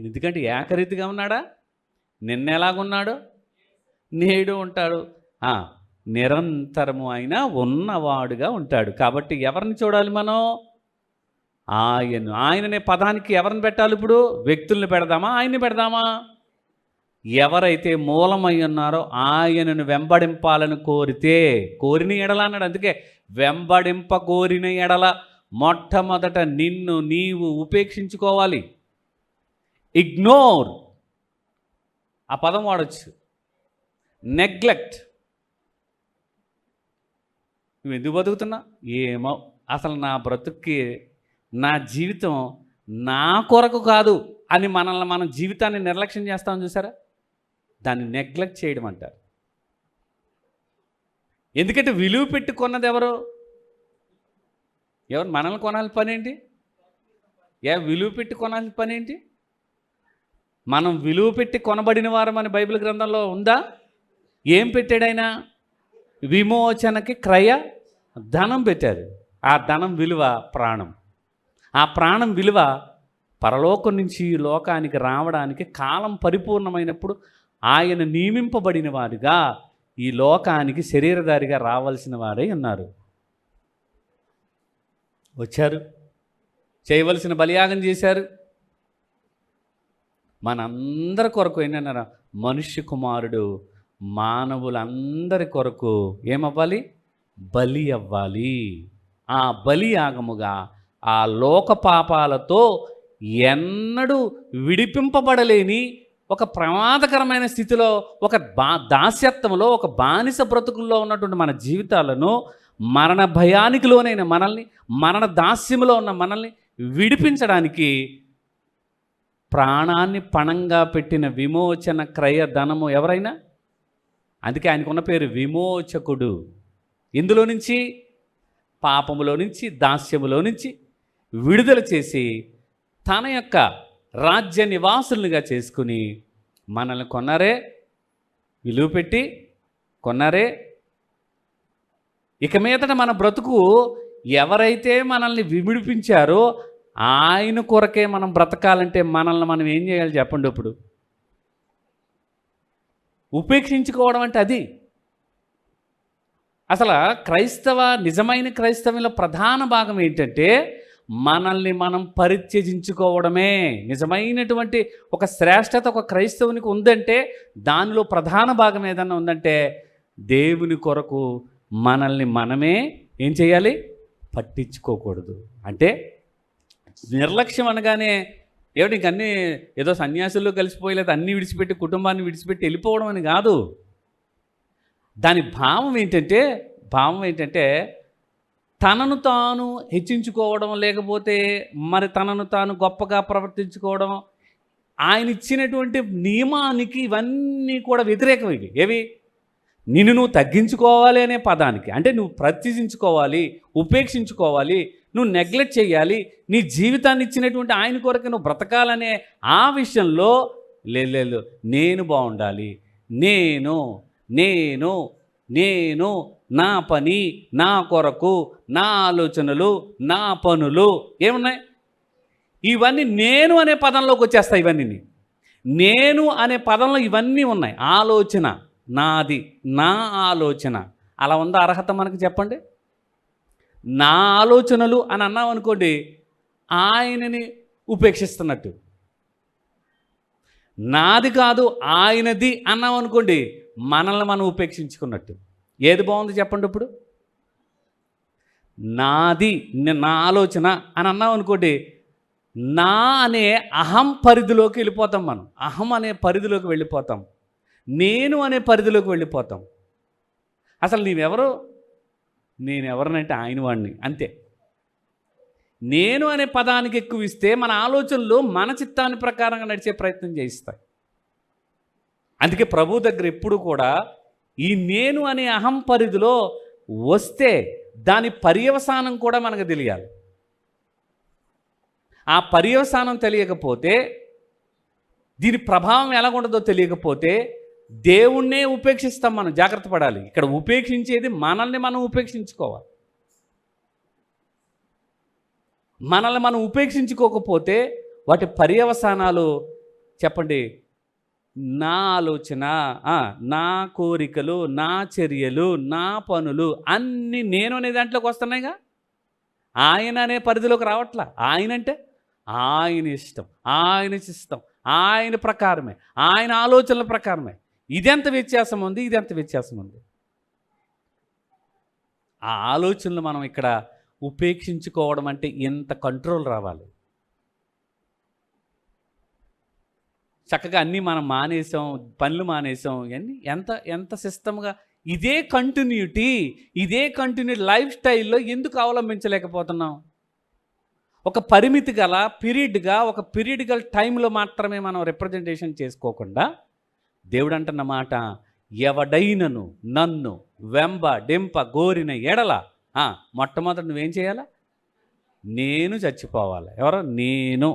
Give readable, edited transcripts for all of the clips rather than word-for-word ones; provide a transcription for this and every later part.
ఆయన ఎందుకంటే ఏకరీతిగా ఉన్నాడా? నిన్న ఎలాగున్నాడు, నేడు ఉంటాడు. నిరంతరము ఆయన ఉన్నవాడుగా ఉంటాడు. కాబట్టి ఎవరిని చూడాలి మనం? ఆయననే పదానికి ఎవరిని పెట్టాలి? ఇప్పుడు వ్యక్తుల్ని పెడదామా, ఆయన్ని పెడదామా? ఎవరైతే మూలమై ఉన్నారో ఆయనను వెంబడింపాలని కోరిన ఎడల అన్నాడు. అందుకే వెంబడింప కోరిన ఎడల మొట్టమొదట నిన్ను నీవు ఉపేక్షించుకోవాలి. ఇగ్నోర్, ఆ పదం వాడచ్చు. నెగ్లెక్ట్. నువ్వు ఎందుకు బతుకుతున్నా? ఏమో, అసలు నా బ్రతుక్కి, నా జీవితం నా కొరకు కాదు అని మనల్ని మనం జీవితాన్ని నిర్లక్ష్యం చేస్తామని చూసారా? దాన్ని నెగ్లెక్ట్ చేయడం అంటారు. ఎందుకంటే విలువ పెట్టి కొన్నది ఎవరు? మనల్ని కొనాల్సిన పని ఏంటి? విలువ పెట్టి కొనాల్సిన పని ఏంటి? మనం విలువ పెట్టి కొనబడిన వారం అని బైబిల్ గ్రంథంలో ఉందా? ఏం పెట్టాడు ఆయన? విమోచనకి క్రయ ధనం పెట్టారు. ఆ ధనం విలువ ప్రాణం. ఆ ప్రాణం విలువ పరలోకం నుంచి లోకానికి రావడానికి కాలం పరిపూర్ణమైనప్పుడు ఆయన నియమింపబడిన వారుగా ఈ లోకానికి శరీరధారిగా రావాల్సిన వారై ఉన్నారు. వచ్చారు, చేయవలసిన బలియాగం చేశారు. మనందరి కొరకు ఏంటన్నారా? మనుష్య కుమారుడు మానవులందరి కొరకు ఏమవ్వాలి? బలి అవ్వాలి. ఆ బలియాగముగా ఆ లోక పాపాలతో ఎన్నడూ విడిపింపబడలేని ఒక ప్రమాదకరమైన స్థితిలో, ఒక దాస్యత్వంలో, ఒక బానిస బ్రతుకుల్లో ఉన్నటువంటి మన జీవితాలను, మరణ భయానికి లోనైన మనల్ని, మరణ దాస్యములో ఉన్న మనల్ని విడిపించడానికి ప్రాణాన్ని పణంగా పెట్టిన విమోచన క్రయ ధనము ఎవరైనా. అందుకే ఆయనకున్న పేరు విమోచకుడు. ఇందులో నుంచి, పాపములో నుంచి, దాస్యములో నుంచి విడుదల చేసి తన యొక్క రాజ్య నివాసులుగా చేసుకుని మనల్ని కొన్నారే, విలువ పెట్టి కొన్నారే. ఇక మీదట మన బ్రతుకు ఎవరైతే మనల్ని విడిపించారో ఆయన కొరకే మనం బ్రతకాలంటే మనల్ని మనం ఏం చేయాలి చెప్పండి? ఇప్పుడు ఉపేక్షించుకోవడం అంటే అది. అసలు నిజమైన క్రైస్తవంలో ప్రధాన భాగం ఏంటంటే మనల్ని మనం పరిత్యజించుకోవడమే. నిజమైనటువంటి ఒక శ్రేష్టత ఒక క్రైస్తవునికి ఉందంటే దానిలో ప్రధాన భాగం ఏదన్నా ఉందంటే దేవుని కొరకు మనల్ని మనమే ఏం చేయాలి? పట్టించుకోకూడదు. అంటే నిర్లక్ష్యం అనగానే ఇంకన్నీ ఏదో సన్యాసుల్లో కలిసిపోయలేదు, అన్నీ విడిచిపెట్టి కుటుంబాన్ని విడిచిపెట్టి వెళ్ళిపోవడం అని కాదు. దాని భావం ఏంటంటే తనను తాను హెచ్చించుకోవడం, లేకపోతే మరి తనను తాను గొప్పగా ప్రవర్తించుకోవడం, ఆయన ఇచ్చినటువంటి నియమానికి ఇవన్నీ కూడా వ్యతిరేకమైనవి. ఏవి? నిన్ను నువ్వు తగ్గించుకోవాలి అనే పదానికి, అంటే నువ్వు ప్రత్యజించుకోవాలి, ఉపేక్షించుకోవాలి, నువ్వు నెగ్లెక్ట్ చేయాలి, నీ జీవితాన్ని ఇచ్చినటువంటి ఆయన కొరకు నువ్వు బ్రతకాలనే ఆ విషయంలో లేదు, నేను బాగుండాలి, నేను నేను నేను నా పని, నా కొరకు, నా ఆలోచనలు, నా పనులు ఏమున్నాయి? ఇవన్నీ నేను అనే పదంలోకి వచ్చేస్తాయి. ఇవన్నీ నేను అనే పదంలో ఇవన్నీ ఉన్నాయి. ఆలోచన నాది, నా ఆలోచన. అలా ఉందా అర్హత మనకు చెప్పండి? నా ఆలోచనలు అని అన్నాం అనుకోండి, ఆయనని ఉపేక్షిస్తున్నట్టు. నాది కాదు ఆయనది అన్నాం అనుకోండి, మనల్ని మనం ఉపేక్షించుకున్నట్టు. ఏది బాగుంది చెప్పండి? ఇప్పుడు నాది, నా ఆలోచన అని అన్నాం అనుకోండి, నా అనే అహం పరిధిలోకి వెళ్ళిపోతాం. మనం అహం అనే పరిధిలోకి వెళ్ళిపోతాం, నేను అనే పరిధిలోకి వెళ్ళిపోతాం. అసలు నీవెవరు? నేనెవరినంటే ఆయన వాడిని, అంతే. నేను అనే పదానికి ఎక్కువ ఇస్తే మన ఆలోచనలు మన చిత్తాన్ని ప్రకారంగా నడిచే ప్రయత్నం చేయిస్తాయి. అందుకే ప్రభు దగ్గర ఎప్పుడు కూడా ఈ నేను అనే అహం పరిధిలో వస్తే దాని పర్యవసానం కూడా మనకు తెలియాలి. ఆ పర్యవసానం తెలియకపోతే, దీని ప్రభావం ఎలాగుంటుందో తెలియకపోతే దేవుణ్ణే ఉపేక్షిస్తాం. మనం జాగ్రత్త పడాలి. ఇక్కడ ఉపేక్షించేది మనల్ని మనం ఉపేక్షించుకోవాలి. మనల్ని మనం ఉపేక్షించుకోకపోతే వాటి పర్యవసానాలు చెప్పండి. నా ఆలోచన, నా కోరికలు, నా చర్యలు, నా పనులు అన్నీ నేను అనే దాంట్లోకి వస్తున్నాయిగా. ఆయన అనే పరిధిలోకి రావట్లా. ఆయన అంటే ఆయన ఇష్టం, ఆయన చిత్తం, ఆయన ప్రకారమే, ఆయన ఆలోచనల ప్రకారమే. ఇదెంత వ్యత్యాసం ఉంది, ఇదెంత వ్యత్యాసం ఉంది. ఆ ఆలోచనలు మనం ఇక్కడ ఉపేక్షించుకోవడం అంటే ఎంత కంట్రోల్ రావాలి. చక్కగా అన్నీ మనం మానేసాం, పనులు మానేసాం, ఇవన్నీ ఎంత ఎంత సిస్టమ్గా ఇదే కంటిన్యూటీ లైఫ్ స్టైల్లో ఎందుకు అవలంబించలేకపోతున్నాం? ఒక పరిమితి గల పీరియడ్గా, ఒక పీరియడికల్ టైంలో మాత్రమే మనం రిప్రజెంటేషన్ చేసుకోకుండా దేవుడు అంటున్న మాట, ఎవడైనను నన్ను వెంబడింప గోరిన ఎడల మొట్టమొదటి నువ్వేం చేయాలా? నేను చచ్చిపోవాలి. ఎవరో నేను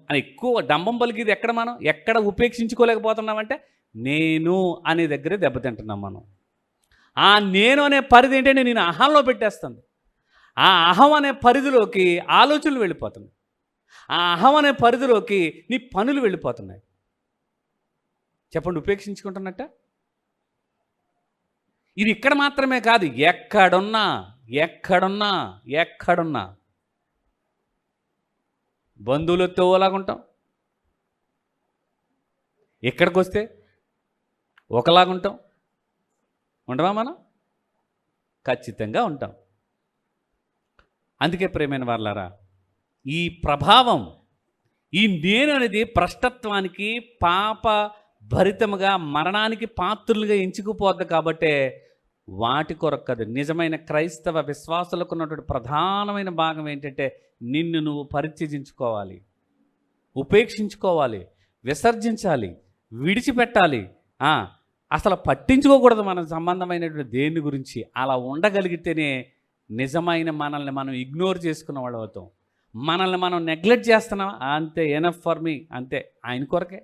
అని ఎక్కువ డంబం పలికిది ఎక్కడ మనం ఎక్కడ ఉపేక్షించుకోలేకపోతున్నామంటే నేను అనే దగ్గరే దెబ్బతింటున్నాం మనం. ఆ నేను అనే పరిధి ఏంటంటే నేను అహంలో పెట్టేస్తుంది. ఆ అహం అనే పరిధిలోకి ఆలోచనలు వెళ్ళిపోతున్నాయి. ఆ అహం అనే పరిధిలోకి నీ పనులు వెళ్ళిపోతున్నాయి. చెప్పండి, ఉపేక్షించుకుంటున్నట్ట? ఇది ఇక్కడ మాత్రమే కాదు, ఎక్కడున్నా బంధువులతో ఒకలాగుంటాం, ఇక్కడికి వస్తే ఒకలాగుంటాం. ఉండవా మనం? ఖచ్చితంగా ఉంటాం. అందుకే ప్రియమైన వాళ్ళారా, ఈ ప్రభావం, ఈ నేను అనేది భ్రష్టత్వానికి, పాప భరితముగా, మరణానికి పాత్రులుగా ఎంచుకుపోద్ది. కాబట్టే వాటి కొరకు కాదు. నిజమైన క్రైస్తవ విశ్వాసులకు ఉన్నటువంటి ప్రధానమైన భాగం ఏంటంటే నిన్ను నువ్వు పరిత్యజించుకోవాలి, ఉపేక్షించుకోవాలి, విసర్జించాలి, విడిచిపెట్టాలి. అసలు పట్టించుకోకూడదు మన సంబంధమైనటువంటి దేని గురించి. అలా ఉండగలిగితేనే నిజమైన మనల్ని మనం ఇగ్నోర్ చేసుకున్న వాళ్ళు అవుతాం. మనల్ని మనం నెగ్లెక్ట్ చేస్తున్నాం, అంతే, ఎనఫ్ ఫర్ మీ, అంతే, ఆయన కొరకే.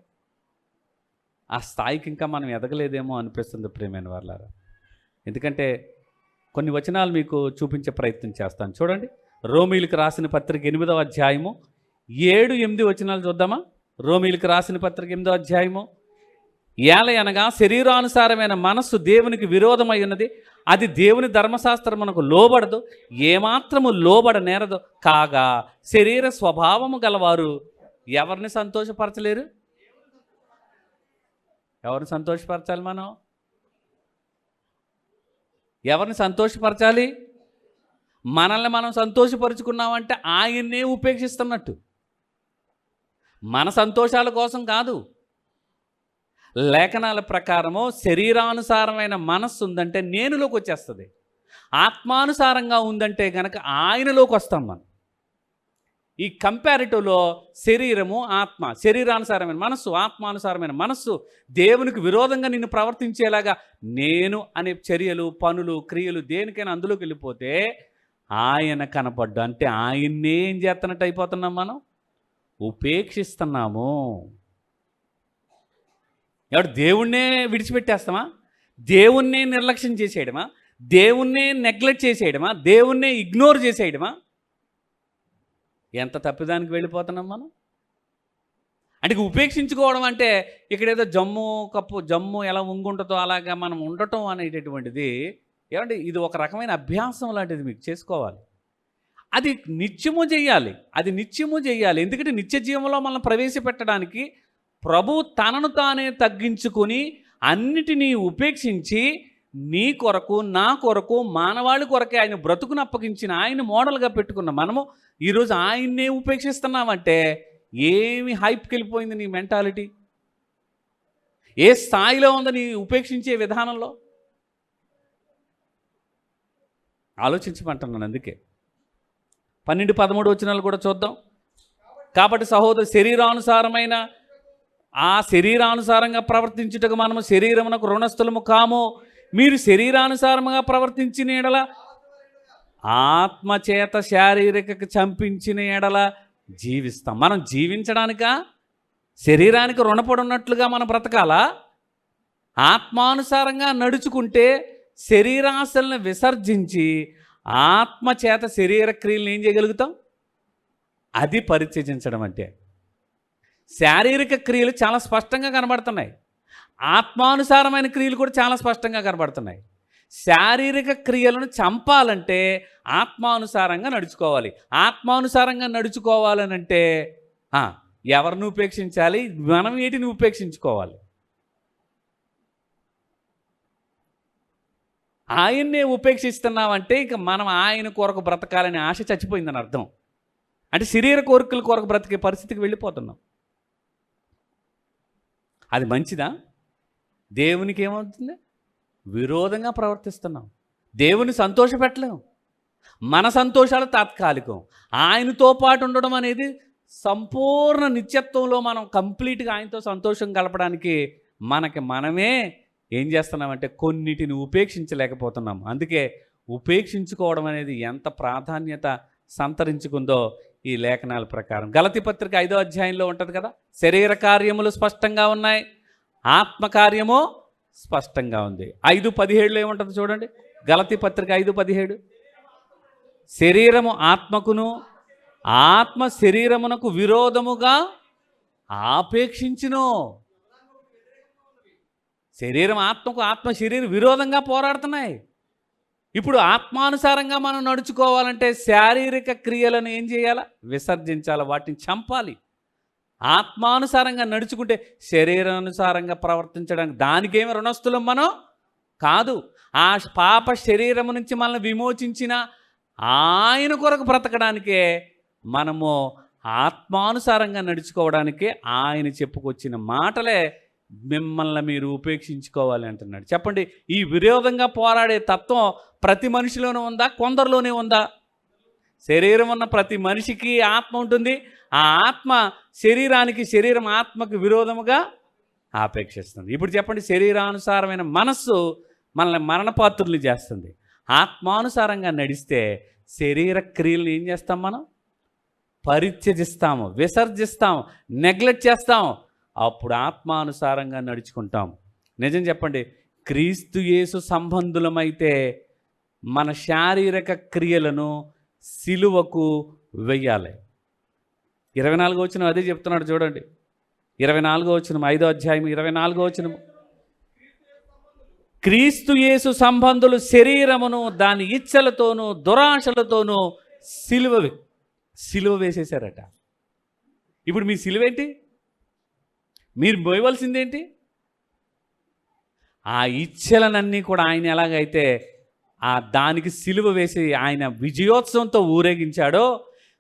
ఆ స్థాయికి ఇంకా మనం ఎదగలేదేమో అనిపిస్తుంది ప్రియమైన వాళ్ళారా. ఎందుకంటే కొన్ని వచనాలు మీకు చూపించే ప్రయత్నం చేస్తాను. చూడండి, రోమీలకు రాసిన పత్రిక 8వ అధ్యాయము 7-8 వచనాలు చూద్దామా? రోమీలకు రాసిన పత్రిక 8వ అధ్యాయము. ఏలయనగా శరీరానుసారమైన మనస్సు దేవునికి విరోధమై ఉన్నది, అది దేవుని ధర్మశాస్త్రమునకు లోబడదు, ఏమాత్రము లోబడనేరదు. కాగా శరీర స్వభావము గలవారు ఎవరిని సంతోషపరచలేరు? ఎవరిని సంతోషపరచాలి మనం? ఎవరిని సంతోషపరచాలి? మనల్ని మనం సంతోషపరుచుకున్నామంటే ఆయన్నే ఉపేక్షిస్తున్నట్టు. మన సంతోషాల కోసం కాదు. లేఖనాల ప్రకారము శరీరానుసారమైన మనస్సు ఉందంటే నేనులోకి వచ్చేస్తుంది. ఆత్మానుసారంగా ఉందంటే కనుక ఆయనలోకి వస్తాం మనం. ఈ కంపారిటివ్లో శరీరము, ఆత్మ, శరీరానుసారమైన మనస్సు, ఆత్మానుసారమైన మనస్సు దేవునికి విరోధంగా నిన్ను ప్రవర్తించేలాగా నేను అనే చర్యలు, పనులు, క్రియలు దేనికైనా అందులోకి వెళ్ళిపోతే ఆయన కనపడ్డు. అంటే ఆయన్నే ఏం చేస్తున్నట్టు అయిపోతున్నాం మనం? ఉపేక్షిస్తున్నాము. ఎవడు దేవుణ్ణే విడిచిపెట్టేస్తామా? దేవుణ్ణే నిర్లక్ష్యం చేసేయడమా? దేవుణ్ణే నెగ్లెక్ట్ చేసేయడమా? దేవుణ్ణే ఇగ్నోర్ చేసేయడమా? ఎంత తప్పిదానికి వెళ్ళిపోతున్నాం మనం. అంటే ఉపేక్షించుకోవడం అంటే ఇక్కడేదో జమ్ము ఎలా ఉంగుంటుందో అలాగా మనం ఉండటం అనేటటువంటిది ఏమంటే ఇది ఒక రకమైన అభ్యాసం లాంటిది. మీకు చేసుకోవాలి. అది నిత్యము చేయాలి. ఎందుకంటే నిత్య జీవంలో మనం ప్రవేశపెట్టడానికి ప్రభు తనను తానే తగ్గించుకొని అన్నిటినీ ఉపేక్షించి నీ కొరకు, నా కొరకు, మానవాళి కొరకే ఆయన బ్రతుకును అప్పగించిన ఆయన మోడల్గా పెట్టుకున్న మనము ఈరోజు ఆయన్నే ఉపేక్షిస్తున్నామంటే ఏమి హైప్కి వెళ్ళిపోయింది నీ మెంటాలిటీ? ఏ స్థాయిలో ఉందో నీ ఉపేక్షించే విధానంలో? ఆలోచించమంటున్నాను. అందుకే 12-13 వచనాలు కూడా చూద్దాం. కాబట్టి సహోదరు, శరీరానుసారంగా ప్రవర్తించుటకు మనము శరీరమునకు రుణస్థులము కాము. మీరు శరీరానుసారముగా ప్రవర్తించిన ఎడల, ఆత్మచేత శారీరక చంపించిన ఎడల జీవిస్తాం. మనం జీవించడానికా? శరీరానికి రుణపడి ఉన్నట్లుగా మనం బ్రతకాలా? ఆత్మానుసారంగా నడుచుకుంటే శరీరాశలను విసర్జించి ఆత్మచేత శరీర క్రియలను ఏం చేయగలుగుతాం? అది పరిత్యజించడం అంటే. శారీరక క్రియలు చాలా స్పష్టంగా కనబడుతున్నాయి, ఆత్మానుసారమైన క్రియలు కూడా చాలా స్పష్టంగా కనబడుతున్నాయి. శారీరక క్రియలను చంపాలంటే ఆత్మానుసారంగా నడుచుకోవాలి. ఆత్మానుసారంగా నడుచుకోవాలనంటే ఎవరిని ఉపేక్షించాలి? మనం వీటిని ఉపేక్షించుకోవాలి. ఆయన్నే ఉపేక్షిస్తున్నామంటే ఇక మనం ఆయన కొరకు బ్రతకాలనే ఆశ చచ్చిపోయిందని అర్థం. అంటే శరీర కోరికల కొరకు బ్రతికే పరిస్థితికి వెళ్ళిపోతున్నాం. అది మంచిదా? దేవునికి ఏమవుతుంది? విరోధంగా ప్రవర్తిస్తున్నాం. దేవుని సంతోషపెట్టలేం. మన సంతోషాలు తాత్కాలికం. ఆయనతో పాటు ఉండడం అనేది సంపూర్ణ నిత్యత్వంలో మనం కంప్లీట్గా ఆయనతో సంతోషం గడపడానికి మనకి మనమే ఏం చేస్తున్నామంటే కొన్నిటిని ఉపేక్షించలేకపోతున్నాం. అందుకే ఉపేక్షించుకోవడం అనేది ఎంత ప్రాధాన్యత సంతరించుకుందో ఈ లేఖనాల ప్రకారం. గలతీ పత్రిక 5వ అధ్యాయంలో ఉంటుంది కదా, శరీర కార్యములు స్పష్టంగా ఉన్నాయి, ఆత్మకార్యము స్పష్టంగా ఉంది. 5:17 ఏముంటుంది చూడండి. గలతీ పత్రిక 5:17, శరీరము ఆత్మకును ఆత్మ శరీరమునకు విరోధముగా ఆపేక్షించును. శరీరం ఆత్మకు, ఆత్మ శరీరం విరోధంగా పోరాడుతున్నాయి. ఇప్పుడు ఆత్మానుసారంగా మనం నడుచుకోవాలంటే శారీరక క్రియలను ఏం చేయాలి? విసర్జించాలి, వాటిని చంపాలి. ఆత్మానుసారంగా నడుచుకుంటే శరీరానుసారంగా ప్రవర్తించడానికి దానికేమి రుణస్థులం మనం కాదు. ఆ పాప శరీరము నుంచి మనల్ని విమోచించిన ఆయన కొరకు బ్రతకడానికే మనము ఆత్మానుసారంగా నడుచుకోవడానికే ఆయన చెప్పుకొచ్చిన మాటలే మిమ్మల్ని మీరు ఉపేక్షించుకోవాలి అంటున్నాడు. చెప్పండి, ఈ విరోధంగా పోరాడే తత్వం ప్రతి మనిషిలోనూ ఉందా? కొందరిలోనే ఉందా? శరీరం ఉన్న ప్రతి మనిషికి ఆత్మ ఉంటుంది. ఆ ఆత్మ శరీరానికి, శరీరం ఆత్మకు విరోధముగా ఆపేక్షిస్తుంది. ఇప్పుడు చెప్పండి, శరీరానుసారమైన మనస్సు మనల్ని మరణపాత్రులు చేస్తుంది. ఆత్మానుసారంగా నడిస్తే శరీర క్రియలను ఏం చేస్తాం? మనం పరిత్యజిస్తాము, విసర్జిస్తాము, నెగ్లెక్ట్ చేస్తాము. అప్పుడు ఆత్మానుసారంగా నడుచుకుంటాం. నిజం చెప్పండి, క్రీస్తు యేసు సంబంధులమైతే మన శారీరక క్రియలను సిలువకు వెయ్యాలి. 24వ వచనం అదే చెప్తున్నాడు చూడండి. 24వ వచనం 5వ అధ్యాయం 24వ వచనం, క్రీస్తు యేసు సంబంధులు శరీరమును దాని ఇచ్చలతోనూ దురాశలతోనూ సిలువ వేసేశారట. ఇప్పుడు మీ సిలువేంటి? మీరు మోయవలసిందేంటి? ఆ ఇచ్చలనన్నీ కూడా ఆయన ఎలాగైతే దానికి సిలువ వేసి ఆయన విజయోత్సవంతో ఊరేగించాడో,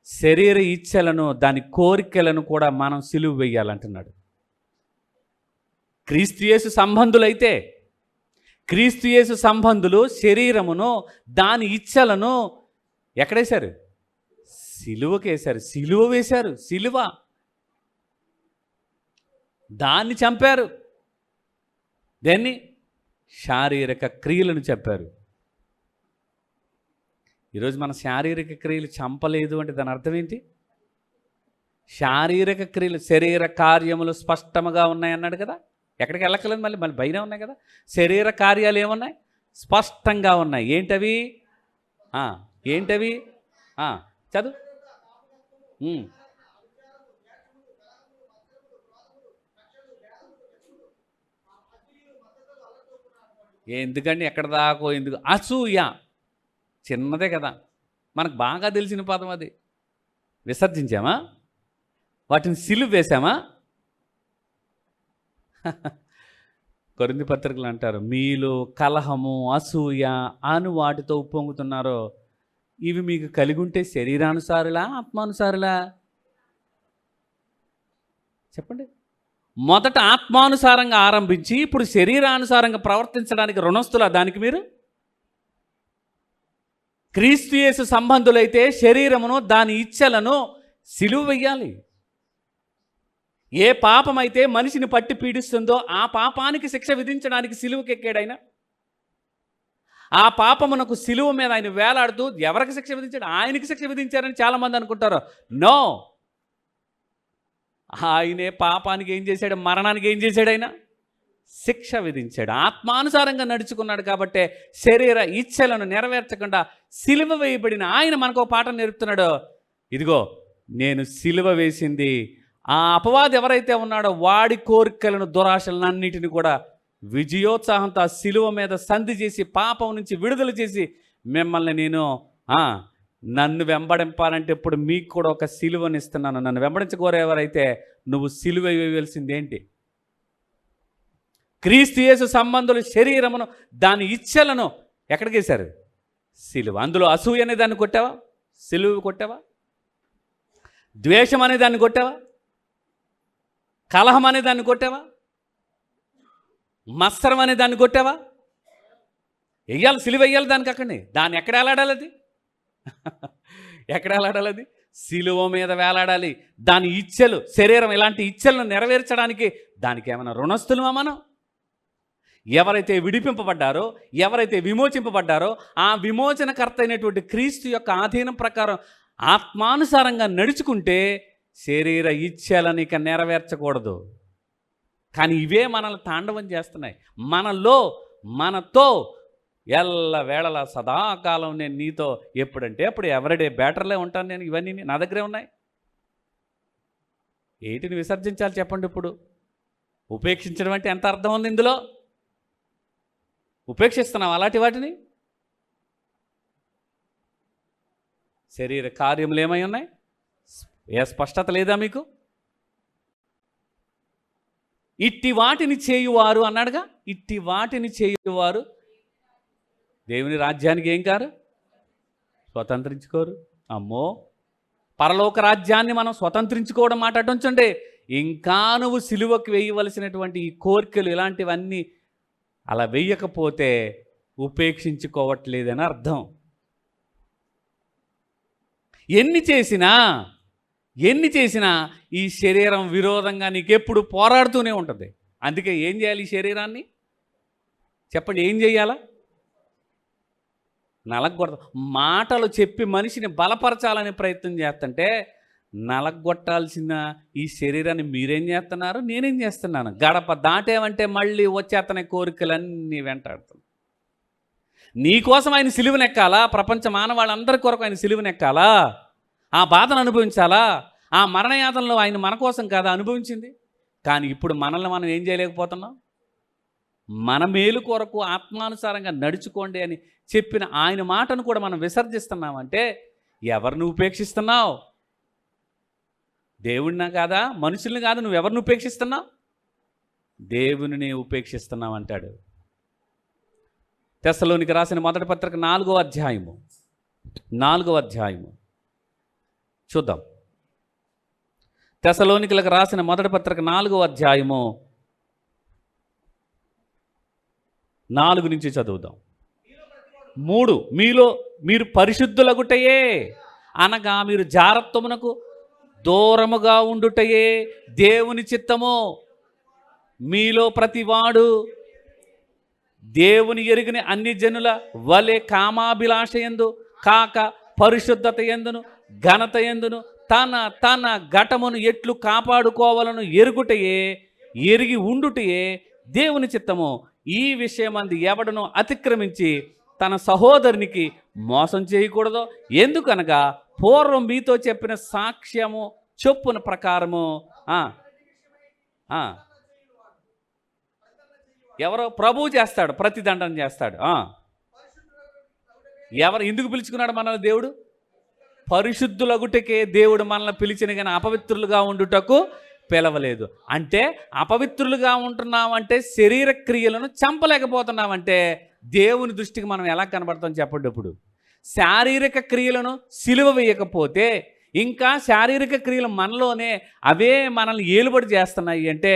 శరీర ఇచ్చలను, దాని కోరికలను కూడా మనం సిలువ వేయాలంటున్నాడు. క్రీస్తుయేసు సంబంధులైతే, క్రీస్తుయేసు సంబంధులు శరీరమును దాని ఇచ్చలను ఎక్కడేశారు? సిలువకేశారు. సిలువ వేశారు. సిలువ దాన్ని చంపారు. దాన్ని శారీరక క్రియలను చెప్పారు. ఈరోజు మన శారీరక క్రియలు చంపలేదు అంటే దాని అర్థం ఏంటి? శారీరక క్రియలు, శరీర కార్యములు స్పష్టముగా ఉన్నాయన్నాడు కదా. ఎక్కడికి వెళ్ళక్కలేదు, మళ్ళీ బయట ఉన్నాయి కదా. శరీర కార్యాలు ఏమున్నాయి? స్పష్టంగా ఉన్నాయి. ఏంటవి? ఏంటవి? చదువు. ఎందుకండి, ఎక్కడ దాకో ఎందుకు? అసూయ చిన్నదే కదా, మనకు బాగా తెలిసిన పదం అది. విసర్జించామా? వాటిని సిలువ వేసామా? కొరింథీ పత్రికలు అంటారు, మీలో కలహము, అసూయ అను వాటితో ఉప్పొంగుతున్నారో ఇవి మీకు కలిగి ఉంటే శరీరానుసారులా, ఆత్మానుసారులా? చెప్పండి. మొదట ఆత్మానుసారంగా ఆరంభించి ఇప్పుడు శరీరానుసారంగా ప్రవర్తించడానికి రుణస్థులా దానికి మీరు? క్రీస్తు యేసు సంబంధులైతే శరీరమును దాని ఇచ్చలను సిలువ వెయ్యాలి. ఏ పాపమైతే మనిషిని పట్టి పీడిస్తుందో ఆ పాపానికి శిక్ష విధించడానికి సిలువకెక్కాడు. ఆ పాపమునకు సిలువ మీద ఆయన వేలాడుతూ ఎవరికి శిక్ష విధించాడు? ఆయనకి శిక్ష విధించారని చాలామంది అనుకుంటారు. నో, ఆయనే పాపానికి ఏం చేశాడు? మరణానికి ఏం చేశాడు? ఆయన శిక్ష విధించాడు. ఆత్మానుసారంగా నడుచుకున్నాడు కాబట్టే శరీర ఇచ్ఛలను నెరవేర్చకుండా సిలువ వేయబడిన ఆయన మనకు ఒక పాఠం నేర్పుతున్నాడు. ఇదిగో, నేను సిలువ వేసింది ఆ అపవాది ఎవరైతే ఉన్నాడో వాడి కోరికలను దురాశలన్నిటిని కూడా విజయోత్సాహంతో ఆ శిలువ మీద సంధి చేసి పాపం నుంచి విడుదల చేసి మిమ్మల్ని నేను నన్ను వెంబడింపాలంటే ఇప్పుడు మీకు కూడా ఒక సిలువని ఇస్తున్నాను. నన్ను వెంబడించకోరేవారైతే నువ్వు సిలువ వేయవలసింది ఏంటి? క్రీస్తు యేసు సంబంధుల శరీరమును దాని ఇచ్చలను ఎక్కడికి వేశారు? సిలువ. అందులో అసూయ అనే దాన్ని కొట్టావా? సిలువ కొట్టావా? ద్వేషం అనే దాన్ని కొట్టావా? కలహం అనే దాన్ని కొట్టావా? మత్సరం అనే దాన్ని కొట్టావా? వెయ్యాలి, సిలువ వెయ్యాలి దానికి. అక్కడిని దాన్ని ఎక్కడ వేలాడాలి? అది ఎక్కడ వేలాడాలి? అది సిలువ మీద వేలాడాలి. దాని ఇచ్చలు, శరీరం ఇలాంటి ఇచ్చలను నెరవేర్చడానికి దానికి ఏమైనా రుణస్థులమా మనం? ఎవరైతే విడిపింపబడ్డారో, ఎవరైతే విమోచింపబడ్డారో ఆ విమోచనకర్త అయినటువంటి క్రీస్తు యొక్క ఆధీనం ప్రకారం ఆత్మానుసారంగా నడుచుకుంటే శరీర ఇచ్ఛలను ఇక నెరవేర్చకూడదు. కానీ ఇవే మనల్ని తాండవం చేస్తున్నాయి. మనతో ఎల్లవేళలా సదాకాలం నేను నీతో ఎప్పుడంటే అప్పుడు ఎవరిడే బెటర్లే ఉంటాను నేను. ఇవన్నీ నా దగ్గరే ఉన్నాయి. ఏంటిని విసర్జించాలి చెప్పండి? ఇప్పుడు ఉపేక్షించడం అంటే ఎంత అర్థం ఉంది ఇందులో? ఉపేక్షిస్తున్నాం అలాంటి వాటిని. శరీర కార్యములు ఏమై ఉన్నాయి? ఏ స్పష్టత లేదా మీకు? ఇట్టి వాటిని చేయువారు అన్నాడుగా. ఇట్టి వాటిని చేయువారు దేవుని రాజ్యానికి ఏం కారు? స్వతంత్రించుకోరు. అమ్మో, పరలోక రాజ్యాన్ని మనం స్వతంత్రించుకోవడం మాట అటుంచండి. ఇంకా నువ్వు సిలువకు వేయవలసినటువంటి ఈ కోరికలు ఇలాంటివన్నీ అలా వేయకపోతే ఉపేక్షించుకోవట్లేదని అర్థం. ఎన్ని చేసినా ఈ శరీరం విరోధంగా నీకెప్పుడు పోరాడుతూనే ఉంటుంది. అందుకే ఏం చేయాలి? ఈ శరీరాన్ని చెప్పండి, ఏం చేయాలా? నలగొడత. మాటలు చెప్పి మనిషిని బలపరచాలని ప్రయత్నం చేస్తుంటే నలగొట్టాల్సిన ఈ శరీరాన్ని మీరేం చేస్తున్నారు? నేనేం చేస్తున్నాను? గడప దాటేమంటే మళ్ళీ వచ్చేతనే కోరికలన్నీ వెంటాడుతున్నాయి. నీకోసం ఆయన సిలువనెక్కాలా? ప్రపంచ మానవాళ్ళందరి కొరకు ఆయన సిలువనెక్కాలా? ఆ బాధను అనుభవించాలా? ఆ మరణయాతనలో ఆయన మన కోసం కాదా అనుభవించింది? కానీ ఇప్పుడు మనల్ని మనం ఏం చేయలేకపోతున్నాం? మన మేలు కొరకు ఆత్మానుసారంగా నడుచుకోండి అని చెప్పిన ఆయన మాటను కూడా మనం విసర్జిస్తున్నామంటే ఎవరిని ఉపేక్షిస్తున్నావు? దేవుడినా కాదా? మనుషుల్ని కాదు. నువ్వు ఎవరిని ఉపేక్షిస్తున్నావు? దేవునిని ఉపేక్షిస్తున్నావు అంటాడు. తెస్సలోనికి రాసిన మొదటి పత్రిక 4వ అధ్యాయము చూద్దాం. తెస్సలోనికలకు రాసిన మొదటి పత్రిక 4వ అధ్యాయము 4 నుంచి చదువుదాం. 3 మీరు పరిశుద్ధులగుటయే అనగా మీరు జారత్వమునకు దూరముగా ఉండుటయే దేవుని చిత్తము. మీలో ప్రతివాడు దేవుని ఎరిగిన అన్ని జనుల వలె కామాభిలాషయందు కాక పరిశుద్ధత యందును ఘనత యందును తన ఘటమును ఎట్లు కాపాడుకోవాలను ఎరిగి ఉండుటయే దేవుని చిత్తము. ఈ విషయమందు ఎవడను అతిక్రమించి తన సహోదరునికి మోసం చేయకూడదు. ఎందుకనగా పూర్వం మీతో చెప్పిన సాక్ష్యము చొప్పున ప్రకారము ఎవరో ప్రభువు చేస్తాడు, ప్రతిదండన చేస్తాడు. ఎవరు ఎందుకు పిలుచుకున్నాడు మనల్ని దేవుడు? పరిశుద్ధులగుటకే దేవుడు మనల్ని పిలిచిన, కానీ అపవిత్రులుగా ఉండుటకు పిలవలేదు. అంటే అపవిత్రులుగా ఉంటున్నామంటే శరీర క్రియలను చంపలేకపోతున్నామంటే దేవుని దృష్టికి మనం ఎలా కనబడతాం చెప్పండి? ఇప్పుడు శారీరక క్రియలను సిలువ వేయకపోతే ఇంకా శారీరక క్రియలు మనలోనే అవే మనల్ని ఏలుబడి చేస్తున్నాయి అంటే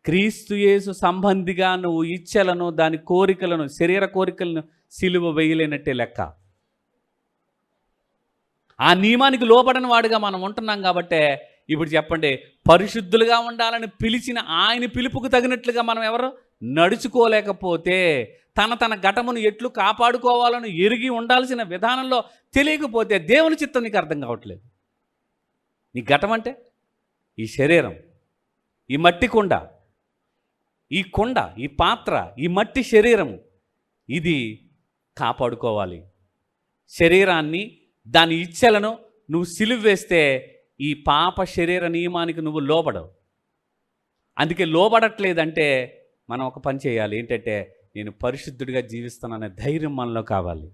క్రీస్తు యేసు సంబంధిగా నువ్వు ఇచ్చలను, దాని కోరికలను, శరీర కోరికలను సిలువ వేయలేనట్టే లెక్క. ఆ నియమానికి లోబడిన వాడుగా మనం ఉంటున్నాం కాబట్టే ఇప్పుడు చెప్పండి, పరిశుద్ధులుగా ఉండాలని పిలిచిన ఆయన పిలుపుకు తగినట్లుగా మనం ఎవరు నడుచుకోలేకపోతే, తన ఘటమును ఎట్లు కాపాడుకోవాలని ఎరిగి ఉండాల్సిన విధానంలో తెలియకపోతే దేవుని చిత్తం నీకు అర్థం కావట్లేదు. నీ ఘటం అంటే ఈ శరీరం, ఈ మట్టి కుండ, ఈ పాత్ర, ఈ మట్టి శరీరము, ఇది కాపాడుకోవాలి. శరీరాన్ని, దాని ఇచ్ఛలను నువ్వు సిలువ వేస్తే ఈ పాప శరీర నియమానికి నువ్వు లోబడవు. అందుకే లోబడట్లేదంటే మనం ఒక పని చేయాలి. ఏంటంటే నేను పరిశుద్ధుడిగా జీవిస్తాననే ధైర్యం మనలో కావాలి.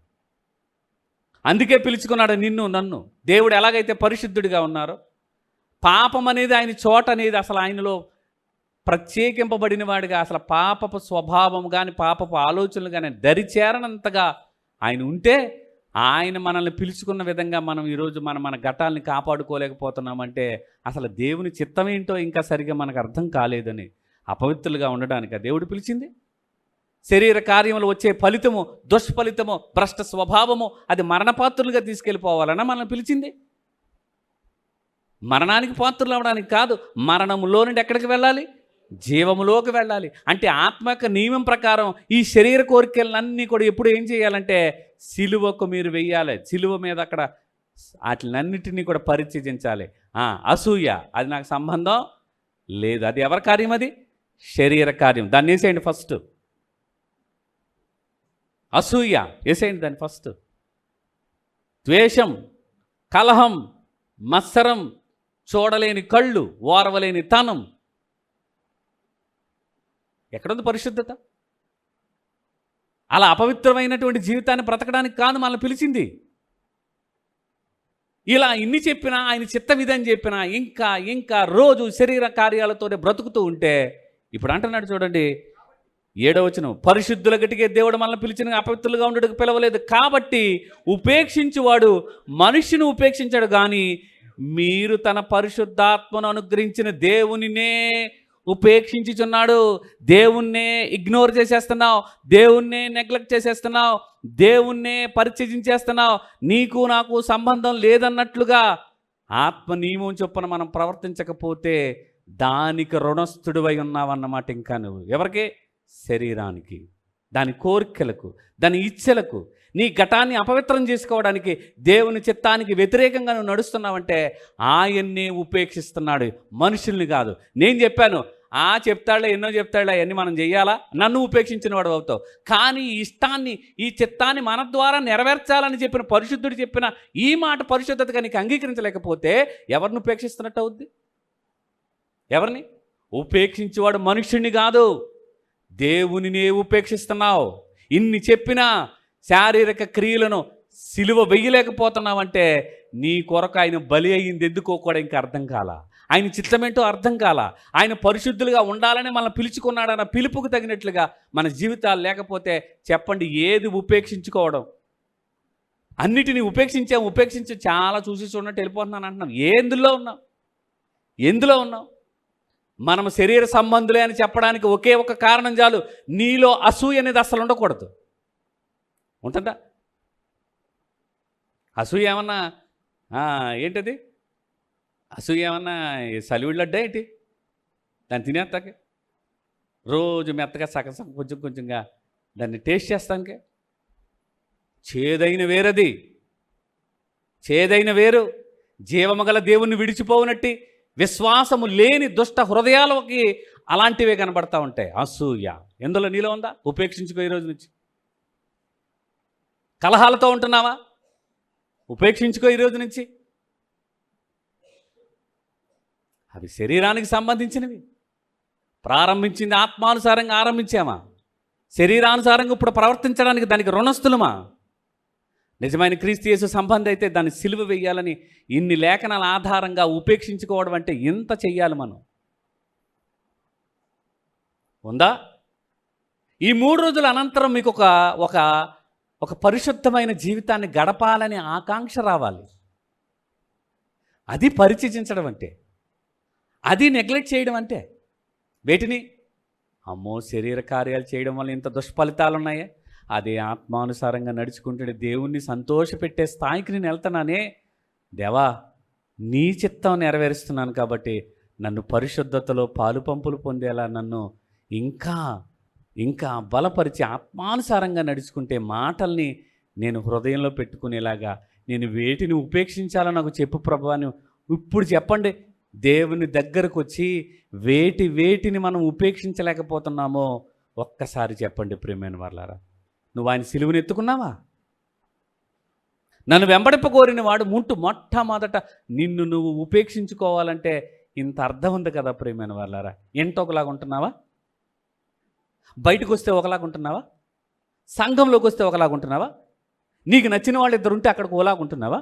అందుకే పిలుచుకున్నాడు నిన్ను నన్ను. దేవుడు ఎలాగైతే పరిశుద్ధుడిగా ఉన్నారో, పాపం అనేది ఆయన చోట అనేది అసలు ఆయనలో ప్రత్యేకింపబడిన వాడిగా, అసలు పాపపు స్వభావం కానీ పాపపు ఆలోచనలు కానీ దరిచేరనంతగా ఆయన ఉంటే, ఆయన మనల్ని పిలుచుకున్న విధంగా మనం ఈరోజు మన ఘటాలని కాపాడుకోలేకపోతున్నామంటే అసలు దేవుని చిత్తం ఏంటో ఇంకా సరిగా మనకు అర్థం కాలేదని. అపవిత్రులుగా ఉండడానికి దేవుడు పిలిచింది. శరీర కార్యములు వచ్చే ఫలితము, దుష్ఫలితము, భ్రష్ట స్వభావము అది మరణపాత్రులుగా తీసుకెళ్ళిపోవాలన్నా మనల్ని పిలిచింది. మరణానికి పాత్రలు అవడానికి కాదు, మరణములో నుండి ఎక్కడికి వెళ్ళాలి? జీవములోకి వెళ్ళాలి. అంటే ఆత్మ యొక్క నియమం ప్రకారం ఈ శరీర కోరికలన్నీ కూడా ఎప్పుడు ఏం చేయాలంటే సిలువకు మీరు వెయ్యాలి. సిలువ మీద అక్కడ వాటినన్నిటినీ కూడా పరిత్యజించాలి. అసూయ అది నాకు సంబంధం లేదు, అది ఎవరి కార్యం? అది శరీర కార్యం. దాన్ని వేసేయండి ఫస్ట్. అసూయ వేసేయండి దాన్ని ఫస్ట్. ద్వేషం, కలహం, మత్సరం, చూడలేని కళ్ళు, ఓర్వలేని తనం. ఎక్కడుంది పరిశుద్ధత? అలా అపవిత్రమైనటువంటి జీవితాన్ని బ్రతకడానికి కాదు మనల్ని పిలిచింది. ఇలా ఇన్ని చెప్పినా, ఆయన చిత్తం ఇదని చెప్పినా ఇంకా ఇంకా రోజు శరీర కార్యాలతోనే బ్రతుకుతూ ఉంటే, ఇప్పుడు అంటున్నాడు చూడండి 7వ వచనం, పరిశుద్ధుల గట్టికే దేవుడు మనల్ని పిలిచిన అపవిత్రులుగా ఉండడానికి పిలవలేదు. కాబట్టి ఉపేక్షించువాడు మనుష్యుని ఉపేక్షించాడు, కానీ మీరు తన పరిశుద్ధాత్మను అనుగ్రహించిన దేవునినే ఉపేక్షించుచున్నాడు. దేవుణ్ణే ఇగ్నోర్ చేసేస్తున్నావు, దేవుణ్ణే నెగ్లెక్ట్ చేసేస్తున్నావు, దేవుణ్ణే పరిత్యజించేస్తున్నావు. నీకు నాకు సంబంధం లేదన్నట్లుగా ఆత్మ నియమం చొప్పున మనం ప్రవర్తించకపోతే దానికి రుణస్థుడివై ఉన్నావన్నమాట. ఇంకా నువ్వు ఎవరికి? శరీరానికి, దాని కోరికలకు, దాని ఇచ్ఛలకు, నీ ఘటాన్ని అపవిత్రం చేసుకోవడానికి, దేవుని చిత్తానికి వ్యతిరేకంగా నువ్వు నడుస్తున్నావంటే ఆయన్నే ఉపేక్షిస్తున్నాడు, మనుషుల్ని కాదు. నేను చెప్పాను చెప్తాడులే, ఎన్నో చెప్తాడులే, అవన్నీ మనం చెయ్యాలా? నన్ను ఉపేక్షించిన వాడు అవుతావు. కానీ ఈ ఇష్టాన్ని, ఈ చిత్తాన్ని మన ద్వారా నెరవేర్చాలని చెప్పిన పరిశుద్ధుడు చెప్పిన ఈ మాట పరిశుద్ధతగా నీకు అంగీకరించలేకపోతే ఎవరిని ఉపేక్షిస్తున్నట్టు అవుద్ది? ఎవరిని? ఉపేక్షించేవాడు మనుష్యుడిని కాదు, దేవునినే ఉపేక్షిస్తున్నావు. ఇన్ని చెప్పినా శారీరక క్రియలను సిలువ వెయ్యలేకపోతున్నావంటే నీ కొరకు ఆయన బలి అయ్యింది ఎందుకో కూడా ఇంకా అర్థం కాల. ఆయన చిత్తమేంటో అర్థం కాల. ఆయన పరిశుద్ధులుగా ఉండాలని మనల్ని పిలుచుకున్నాడన్న పిలుపుకు తగినట్లుగా మన జీవితాలు లేకపోతే చెప్పండి ఏది ఉపేక్షించుకోవడం? అన్నిటినీ ఉపేక్షించి చాలా చూసి చూడనట్టు వెళ్ళిపోతున్నాను అంటున్నాం. ఎందులో ఉన్నాం? మనం శరీర సంబంధులే అని చెప్పడానికి ఒకే ఒక కారణం చాలు, నీలో అసూయ అనేది అసలు ఉండకూడదు. ఉంటుందా? అసూయ ఏమన్నా ఏంటది? అసూయ ఏమన్నా సలివిళ్ళడ్డా ఏంటి? దాన్ని తినేస్తాకే రోజు మెత్తగా సగం కొంచెంగా దాన్ని టేస్ట్ చేస్తానికే. చేదైన వేరు జీవమగల దేవుణ్ణి విడిచిపోవునట్టి విశ్వాసము లేని దుష్ట హృదయాలకి అలాంటివే కనబడతా ఉంటాయి. అసూయ ఎందులో నీలో ఉందా? ఉపేక్షించుకో. ఈరోజు నుంచి కలహాలతో ఉంటున్నావా? ఉపేక్షించుకో ఈరోజు నుంచి. అవి శరీరానికి సంబంధించినవి. ప్రారంభించింది ఆత్మానుసారంగా ఆరంభించామా? శరీరానుసారంగా ఇప్పుడు ప్రవర్తించడానికి దానికి రుణస్థులమా? నిజమైన క్రీస్తు యేసు సంబంధం అయితే దాన్ని సిలువ వేయాలని ఇన్ని లేఖనాల ఆధారంగా ఉపేక్షించుకోవడం అంటే ఎంత చెయ్యాలి మనం? ఉందా? ఈ 3 రోజుల అనంతరం మీకు ఒక పరిశుద్ధమైన జీవితాన్ని గడపాలని ఆకాంక్ష రావాలి. అది పరిత్యజించడం అంటే, అది నెగ్లెక్ట్ చేయడం అంటే. వేటిని? అమ్మో శరీర కార్యాలు చేయడం వల్ల ఇంత దుష్ఫలితాలు ఉన్నాయే, అదే ఆత్మానుసారంగా నడుచుకుంటే దేవుణ్ణి సంతోషపెట్టే స్థాయికి నేను వెళ్తున్నానే. దేవా నీ చిత్తం నెరవేరుస్తున్నాను కాబట్టి నన్ను పరిశుద్ధతలో పాలు పంపులు పొందేలా నన్ను ఇంకా బలపరిచి ఆత్మానుసారంగా నడుచుకుంటే మాటల్ని నేను హృదయంలో పెట్టుకునేలాగా నేను వేటిని ఉపేక్షించాలో నాకు చెప్పు ప్రభువా అని ఇప్పుడు చెప్పండి. దేవుని దగ్గరకు వచ్చి వేటిని మనం ఉపేక్షించలేకపోతున్నామో ఒక్కసారి చెప్పండి ప్రియమైన వాళ్ళారా. నువ్వు ఆయన సిలువను ఎత్తుకున్నావా? నన్ను వెంబడింపకోరిన వాడు మొట్టమొదట నిన్ను నువ్వు ఉపేక్షించుకోవాలంటే ఇంత అర్థం ఉంది కదా ప్రియమైన వాళ్ళారా. ఏంటో ఒకలాగా ఉంటున్నావా? బయటకు వస్తే ఒకలాగా ఉంటున్నావా? సంఘంలోకి వస్తే ఒకలాగా ఉంటున్నావా? నీకు నచ్చిన వాళ్ళు ఇద్దరు ఉంటే అక్కడికి ఒకలాగా ఉంటున్నావా?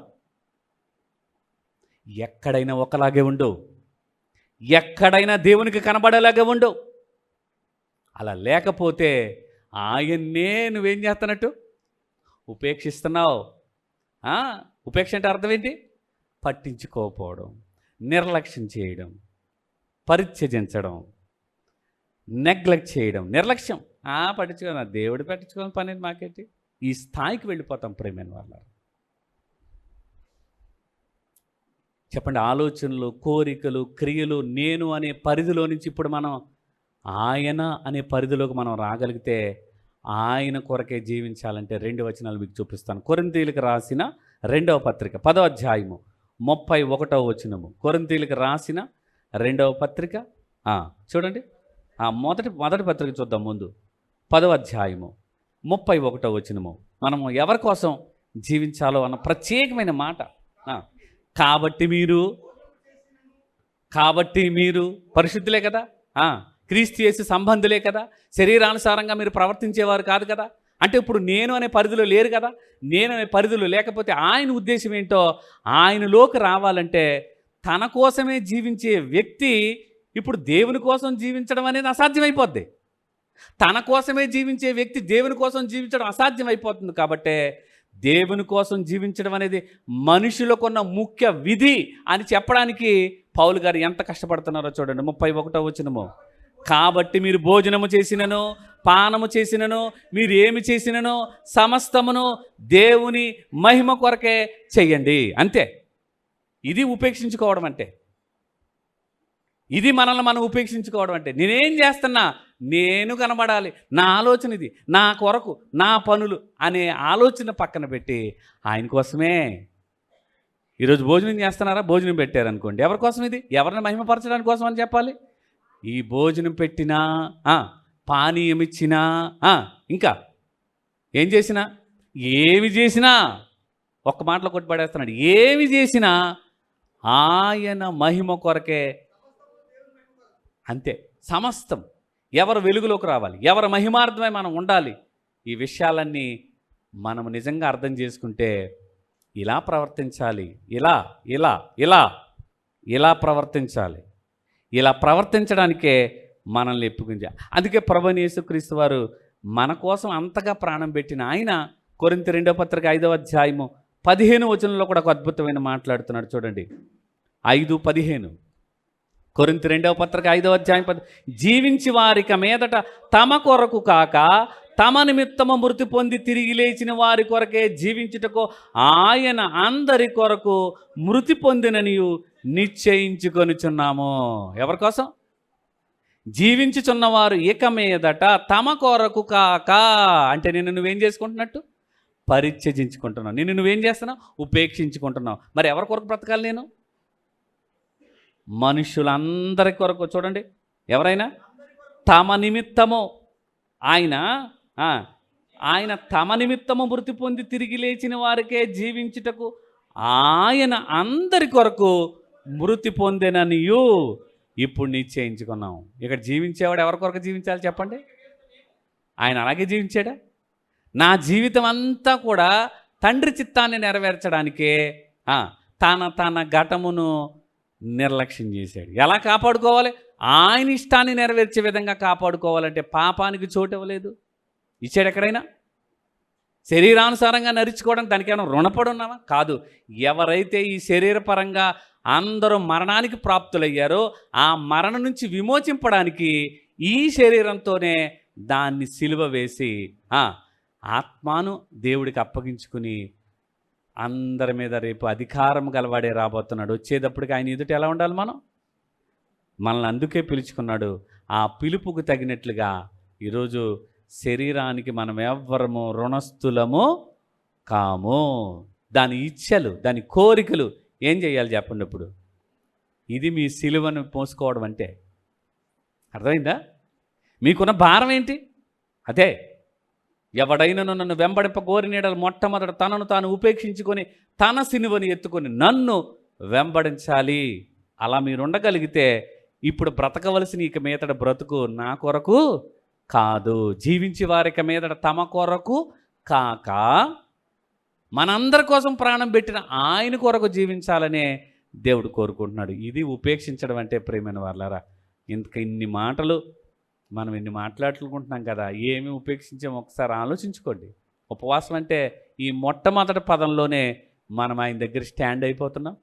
ఎక్కడైనా ఒకలాగే ఉండు. ఎక్కడైనా దేవునికి కనబడేలాగే ఉండు. అలా లేకపోతే ఆయన్నే నువ్వేం చేస్తున్నట్టు ఉపేక్షిస్తున్నావు. ఉపేక్ష అంటే అర్థం ఏంటి? పట్టించుకోకపోవడం, నిర్లక్ష్యం చేయడం, పరిత్యజించడం, నెగ్లెక్ట్ చేయడం. నిర్లక్ష్యం, పట్టించుకో, దేవుడు పట్టించుకోని పని మాకేంటి, ఈ స్థాయికి వెళ్ళిపోతాం ప్రేమైన వాళ్ళ. చెప్పండి, ఆలోచనలు, కోరికలు, క్రియలు నేను అనే పరిధిలో నుంచి ఇప్పుడు మనం ఆయన అనే పరిధిలోకి మనం రాగలిగితే ఆయన కొరకే జీవించాలంటే 2 వచనాలు మీకు చూపిస్తాను. కొరింథీయులకు రాసిన 2వ పత్రిక 10వ అధ్యాయము 31వ వచనము. కొరింథీయులకు రాసిన 2వ పత్రిక చూడండి, మొదటి పత్రిక చూద్దాం. ముందు 10వ అధ్యాయము 31వ వచనము. మనము ఎవరి కోసం జీవించాలో అన్న ప్రత్యేకమైన మాట. కాబట్టి మీరు పరిశుద్ధులే కదా, క్రీస్తు యేసు సంబంధులే కదా, శరీరానుసారంగా మీరు ప్రవర్తించేవారు కాదు కదా. అంటే ఇప్పుడు నేను అనే పరిధిలో లేరు కదా. నేను అనే పరిధిలో లేకపోతే ఆయన ఉద్దేశం ఏంటో, ఆయనలోకి రావాలంటే తన కోసమే జీవించే వ్యక్తి ఇప్పుడు దేవుని కోసం జీవించడం అనేది అసాధ్యమైపోద్ది. తన కోసమే జీవించే వ్యక్తి దేవుని కోసం జీవించడం అసాధ్యమైపోతుంది. కాబట్టే దేవుని కోసం జీవించడం అనేది మనుషులకున్న ముఖ్య విధి అని చెప్పడానికి పౌలు గారు ఎంత కష్టపడుతున్నారో చూడండి. 31వ వచనము. కాబట్టి మీరు భోజనము చేసినను పానము చేసినను మీరు ఏమి చేసినను సమస్తమును దేవుని మహిమ కొరకే చెయ్యండి. అంతే. ఇది ఉపేక్షించుకోవడం అంటే. ఇది మనల్ని మనం ఉపేక్షించుకోవడం అంటే. నేనేం చేస్తున్నా, నేను కనబడాలి, నా ఆలోచన ఇది, నా కొరకు, నా పనులు అనే ఆలోచన పక్కన పెట్టి ఆయన కోసమే. ఈరోజు భోజనం చేస్తున్నారా? భోజనం పెట్టారనుకోండి, ఎవరి కోసం ఇది? ఎవరిని మహిమపరచడానికి కోసం అని చెప్పాలి. ఈ భోజనం పెట్టినా, పానీయం ఇచ్చినా, ఇంకా ఏం చేసినా, ఏమి చేసినా, ఒక్క మాటలో కొట్టిపడేస్తున్నాడు, ఏమి చేసినా ఆయన మహిమ కొరకే. అంతే. సమస్తం ఎవరు వెలుగులోకి రావాలి, ఎవరు మహిమార్థమై మనం ఉండాలి. ఈ విషయాలన్నీ మనం నిజంగా అర్థం చేసుకుంటే ఇలా ప్రవర్తించాలి, ఇలా ఇలా ఇలా ఇలా ప్రవర్తించాలి. ఇలా ప్రవర్తించడానికే మనల్ని ఎప్పుకుంజా. అందుకే ప్రభువైన యేసుక్రీస్తు వారు మన కోసం అంతగా ప్రాణం పెట్టిన ఆయన కొరింథీ 2వ పత్రిక 5వ అధ్యాయము 15వ వచనంలో కూడా ఒక అద్భుతమైన మాట్లాడుతున్నాడు. చూడండి, 5:15. కొరింథీ 2వ పత్రిక 5వ అధ్యాయం జీవించి వారిక మీదట తమ కొరకు కాక తమ నిమిత్తము మృతి పొంది తిరిగి లేచిన వారి కొరకే జీవించుటకు ఆయన అందరి కొరకు మృతి పొందిననియు నిశ్చయించుకొనుచున్నాము. ఎవరి కోసం? జీవించుచున్నవారు ఇక మీదట తమ కొరకు కాక. అంటే నిన్ను నువ్వేం చేసుకుంటున్నట్టు? పరిత్యజించుకుంటున్నావు. నిన్ను నువ్వేం చేస్తున్నావు? ఉపేక్షించుకుంటున్నావు. మరి ఎవరి కొరకు బ్రతకాలి నేను? మనుషులందరి కొరకు. చూడండి, ఎవరైనా తమ నిమిత్తము ఆయన తమ నిమిత్తము మృతి పొంది తిరిగి లేచిన వారికే జీవించుటకు ఆయన అందరి కొరకు మృతి పొందిననియు ఇప్పుడు నిశ్చయించుకున్నాం. ఇక్కడ జీవించేవాడు ఎవరి కొరకు జీవించాలి చెప్పండి? ఆయన అలాగే జీవించాడా? నా జీవితం అంతా కూడా తండ్రి చిత్తాన్ని నెరవేర్చడానికే తన ఘటమును నిర్లక్ష్యం చేశాడు. ఎలా కాపాడుకోవాలి? ఆయన ఇష్టాన్ని నెరవేర్చే విధంగా కాపాడుకోవాలంటే పాపానికి చోటు ఇవ్వలేదు. ఇచ్చాడు ఎక్కడైనా? శరీరానుసారంగా నడుచుకోవడానికి దానికి ఏమైనా రుణపడి ఉన్నామా? కాదు. ఎవరైతే ఈ శరీరపరంగా అందరూ మరణానికి ప్రాప్తులయ్యారో ఆ మరణం నుంచి విమోచింపడానికి ఈ శరీరంతోనే దాన్ని సిలువ వేసి ఆత్మను దేవుడికి అప్పగించుకుని అందరి మీద రేపు అధికారం గలవాడే రాబోతున్నాడు. వచ్చేటప్పటికి ఆయన ఎదుట ఎలా ఉండాలి మనం? మనల్ని అందుకే పిలుచుకున్నాడు. ఆ పిలుపుకు తగినట్లుగా ఈరోజు శరీరానికి మనం ఎవ్వరము రుణస్థులము కాము. దాని ఇచ్చలు, దాని కోరికలు ఏం చేయాలి చెప్పండి? ఇప్పుడు ఇది మీ సిలువను మోసుకోవడం అంటే. అర్థమైందా? మీకున్న భారం ఏంటి? అదే ఎవడైనను నన్ను వెంబడింపగోరినీడల మొట్టమొదట తనను తాను ఉపేక్షించుకొని తన సిలువను ఎత్తుకొని నన్ను వెంబడించాలి. అలా మీరు ఉండగలిగితే ఇప్పుడు బ్రతకవలసిన ఇక మీదట బ్రతుకు నా కొరకు కాదు, జీవించి వారిక మీదట తమ కొరకు కాక మనందరి కోసం ప్రాణం పెట్టిన ఆయన కొరకు జీవించాలనే దేవుడు కోరుకుంటున్నాడు. ఇది ఉపేక్షించడం అంటే ప్రియమైన వాళ్ళారా. ఇన్ని మాటలు మనం ఇన్ని మాట్లాడుకుంటున్నాం కదా, ఏమి ఉపేక్షించాము ఒకసారి ఆలోచించుకోండి. ఉపవాసం అంటే ఈ మొట్టమొదటి పదంలోనే మనం ఆయన దగ్గర స్టాండ్ అయిపోతున్నాం.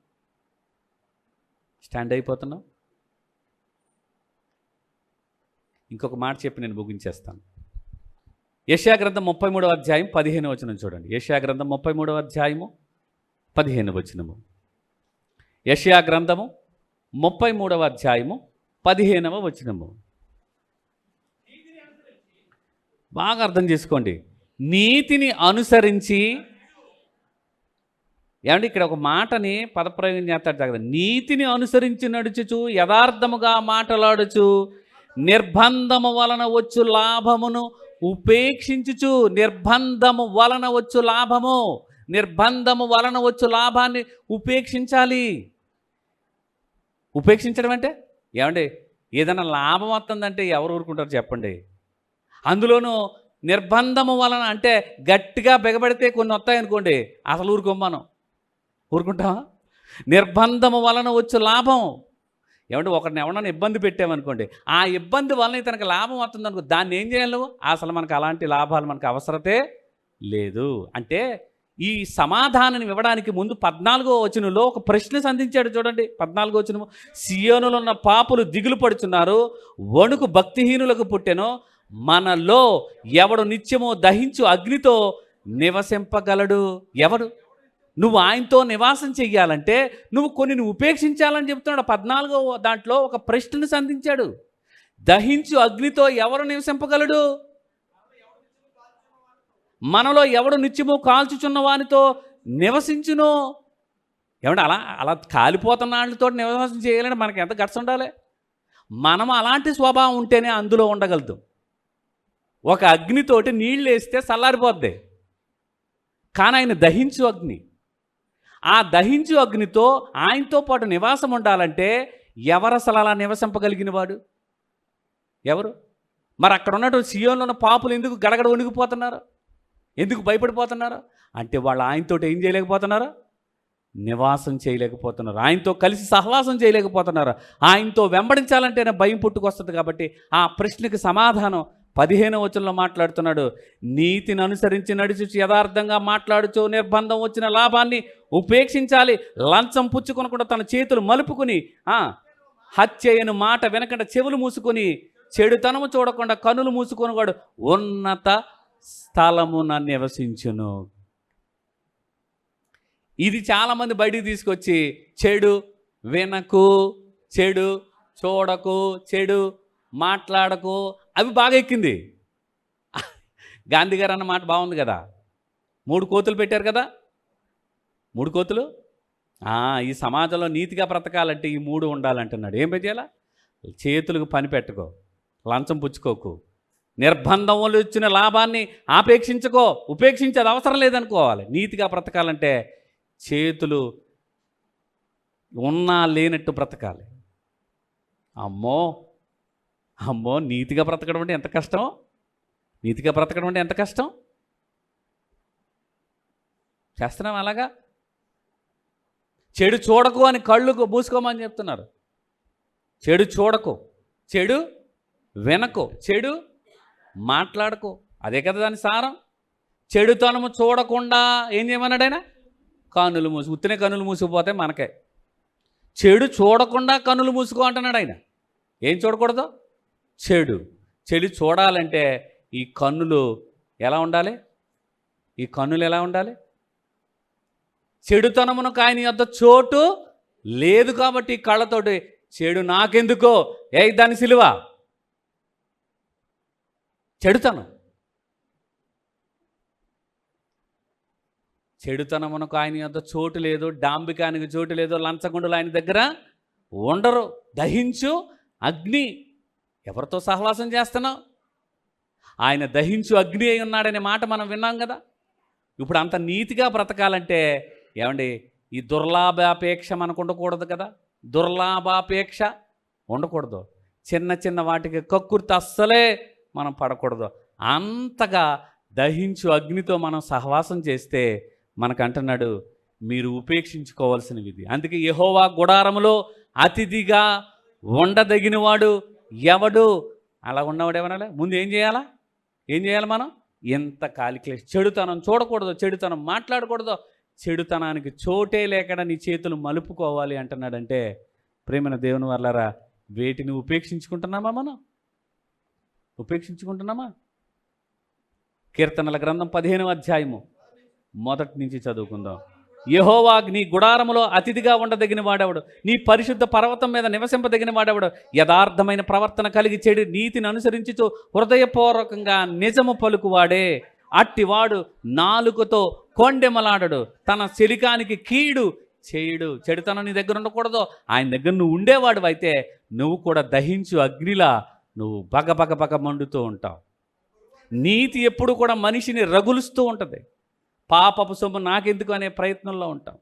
ఇంకొక మాట చెప్పి నేను ముగించేస్తాను. యెషయా గ్రంథం 33వ అధ్యాయం 15వ వచనం చూడండి. యెషయా గ్రంథం 33వ అధ్యాయము 15వ వచనము. యెషయా గ్రంథము 33వ అధ్యాయము 15వ వచనము. బాగా అర్థం చేసుకోండి. నీతిని అనుసరించి, ఏమంటే ఇక్కడ ఒక మాటని పదప్రయోగం చేస్తాడు జాగ్రత్త. నీతిని అనుసరించి నడుచుచు యథార్థముగా మాట్లాడుచు నిర్బంధము వలన వచ్చు లాభమును ఉపేక్షించుచు. నిర్బంధము వలన వచ్చు లాభము, నిర్బంధము వలన వచ్చు లాభాన్ని ఉపేక్షించాలి. ఉపేక్షించడం అంటే ఏమండి, ఏదైనా లాభం వస్తుందంటే ఎవరు ఊరుకుంటారు చెప్పండి? అందులోనూ నిర్బంధము వలన అంటే గట్టిగా బిగబడితే కొన్ని వస్తాయనుకోండి, అసలు ఊరుకుంటామా? నిర్బంధము వలన వచ్చు లాభం. ఏమంటే ఒకరిని ఎవరన్నా ఇబ్బంది పెట్టామనుకోండి, ఆ ఇబ్బంది వలన తనకు లాభం వస్తుంది అనుకో, దాన్ని ఏం చేయాలి? అసలు మనకు అలాంటి లాభాలు మనకు అవసరతే లేదు. అంటే ఈ సమాధానం ఇవ్వడానికి ముందు 14వ వచనంలో ఒక ప్రశ్న సంధించాడు చూడండి. 14వ వచనము, సియోనులో ఉన్న పాపులు దిగులు పడుచున్నారు, వణుకు భక్తిహీనులకు పుట్టెను, మనలో ఎవడు నిత్యమో దహించు అగ్నితో నివసింపగలడు? ఎవడు? నువ్వు ఆయనతో నివాసం చెయ్యాలంటే నువ్వు కొన్ని ఉపేక్షించాలని చెప్తున్నాడు. 14వ దాంట్లో ఒక ప్రశ్నను సంధించాడు. దహించు అగ్నితో ఎవరు నివసింపగలడు? మనలో ఎవడు నిత్యమో కాల్చుచున్న వానితో నివసించును. ఏమంటే అలా కాలిపోతున్న వాళ్ళతో నివాసం చేయాలంటే మనకి ఎంత గట్స్ ఉండాలి? మనం అలాంటి స్వభావం ఉంటేనే అందులో ఉండగలుగుతాం. ఒక అగ్నితోటి నీళ్ళు వేస్తే చల్లారిపోద్ది, కానీ ఆయన దహించు అగ్ని. ఆ దహించు అగ్నితో ఆయనతో పాటు నివాసం ఉండాలంటే ఎవరు అసలు అలా నివసింపగలిగిన వాడు? ఎవరు? మరి అక్కడ ఉన్నటువంటి సియోనులో ఉన్న పాపులు ఎందుకు గడగడ వణిగిపోతున్నారు? ఎందుకు భయపడిపోతున్నారు? అంటే వాళ్ళు ఆయనతో ఏం చేయలేకపోతున్నారు? నివాసం చేయలేకపోతున్నారు. ఆయనతో కలిసి సహవాసం చేయలేకపోతున్నారు. ఆయనతో వెంబడించాలంటేనే భయం పుట్టుకొస్తుంది. కాబట్టి ఆ ప్రశ్నకి సమాధానం 15వ వచనంలో మాట్లాడుతున్నాడు. నీతిని అనుసరించి నడిచి యథార్థంగా మాట్లాడుచు నిర్బంధం వచ్చిన లాభాన్ని ఉపేక్షించాలి. లంచం పుచ్చుకొనకుండా తన చేతులు మలుపుకుని, హత్యయను మాట వెనకంట చెవులు మూసుకొని, చెడుతనము చూడకుండా కనులు మూసుకొనివాడు ఉన్నత స్థలమున నివసించును. ఇది చాలామంది బయటికి తీసుకొచ్చి చెడు వినకు, చెడు చూడకు, చెడు మాట్లాడకు, అవి బాగా ఎక్కింది. గాంధీ గారు అన్న మాట బాగుంది కదా, 3 కోతులు పెట్టారు కదా, 3 కోతులు. ఈ సమాజంలో నీతిగా బ్రతకాలంటే ఈ 3 ఉండాలంటున్నాడు. ఏం చేయాలా? చేతులకు పని పెట్టుకో, లంచం పుచ్చుకోకు, నిర్బంధంలో ఇచ్చిన లాభాన్ని ఆపేక్షించుకో, ఉపేక్షించేది అవసరం లేదనుకోవాలి. నీతిగా బ్రతకాలంటే చేతులు ఉన్నా లేనట్టు బ్రతకాలి. అమ్మో నీతిగా బ్రతకడం అంటే ఎంత కష్టం! నీతిగా బ్రతకడం అంటే ఎంత కష్టం! చేస్తున్నాం అలాగా? చెడు చూడకు అని కళ్ళు మూసుకోమని చెప్తున్నారు. చెడు చూడకు, చెడు వినకు, చెడు మాట్లాడకు. అదే కదా దాని సారం. చెడుతనము చూడకుండా ఏం చేయమన్నాడు ఆయన? కన్నులు మూసి. ఉత్తినే కన్నులు మూసిపోతే మనకే. చెడు చూడకుండా కన్నులు మూసుకో అంటున్నాడు ఆయన. ఏం చూడకూడదు? చెడు చూడాలంటే ఈ కన్నులు ఎలా ఉండాలి? చెడుతనమునకు ఆయన యొద్ద చోటు లేదు కాబట్టి ఈ కళ్ళతోటి చెడు నాకెందుకో, దాని సిలువ. చెడుతనమునకు ఆయన యొద్ద చోటు లేదు, డాంబికానికి చోటు లేదు, లంచగొండులు ఆయన దగ్గర ఉండరు. దహించు అగ్ని. ఎవరితో సహవాసం చేస్తున్నావు? ఆయన దహించు అగ్ని అయి ఉన్నాడనే మాట మనం విన్నాం కదా. ఇప్పుడు అంత నీతిగా బ్రతకాలంటే ఏమండి, ఈ దుర్లాభాపేక్ష మనకు ఉండకూడదు కదా. దుర్లాభాపేక్ష ఉండకూడదు. చిన్న చిన్న వాటికి కక్కుర్తి అస్సలే మనం పడకూడదు. అంతగా దహించు అగ్నితో మనం సహవాసం చేస్తే మనకంటున్నాడు, మీరు ఉపేక్షించుకోవాల్సినవి ఇది. అందుకే యెహోవా గుడారములో అతిథిగా ఉండదగినవాడు ఎవడు? అలా ఉన్నవాడు ఏమనాలి? ముందు ఏం చేయాలి మనం? ఎంత కాలిక్యులేషన్. చెడుతనం చూడకూడదు, చెడుతనం మాట్లాడకూడదు, చెడుతనానికి చోటే లేకుండా నీ చేతులు మలుపుకోవాలి అంటున్నాడంటే, ప్రేమైన దేవుని వల్లరా, వేటిని ఉపేక్షించుకుంటున్నామా మనం? ఉపేక్షించుకుంటున్నామా? కీర్తనల గ్రంథం 15వ అధ్యాయము మొదటి నుంచి చదువుకుందాం. యెహోవా నీ గుడారములో అతిథిగా ఉండదగిన వాడెవడు? నీ పరిశుద్ధ పర్వతం మీద నివసింపదగిన వాడెవడు? యథార్థమైన ప్రవర్తన కలిగి చెడు నీతిని అనుసరించుచు హృదయపూర్వకంగా నిజము పలుకువాడే. అట్టివాడు నాలుకతో కొండెమలాడడు, తన శరీరానికి కీడు చేయుడు. చెడుతనం నీ దగ్గర ఉండకూడదు. ఆయన దగ్గర నువ్వు ఉండేవాడు అయితే నువ్వు కూడా దహించు అగ్నిలా నువ్వు బగ మండుతూ ఉంటావు. నీతి ఎప్పుడు కూడా మనిషిని రగులుస్తూ ఉంటుంది. పాపపు సొమ్ము నాకెందుకు అనే ప్రయత్నంలో ఉంటాం.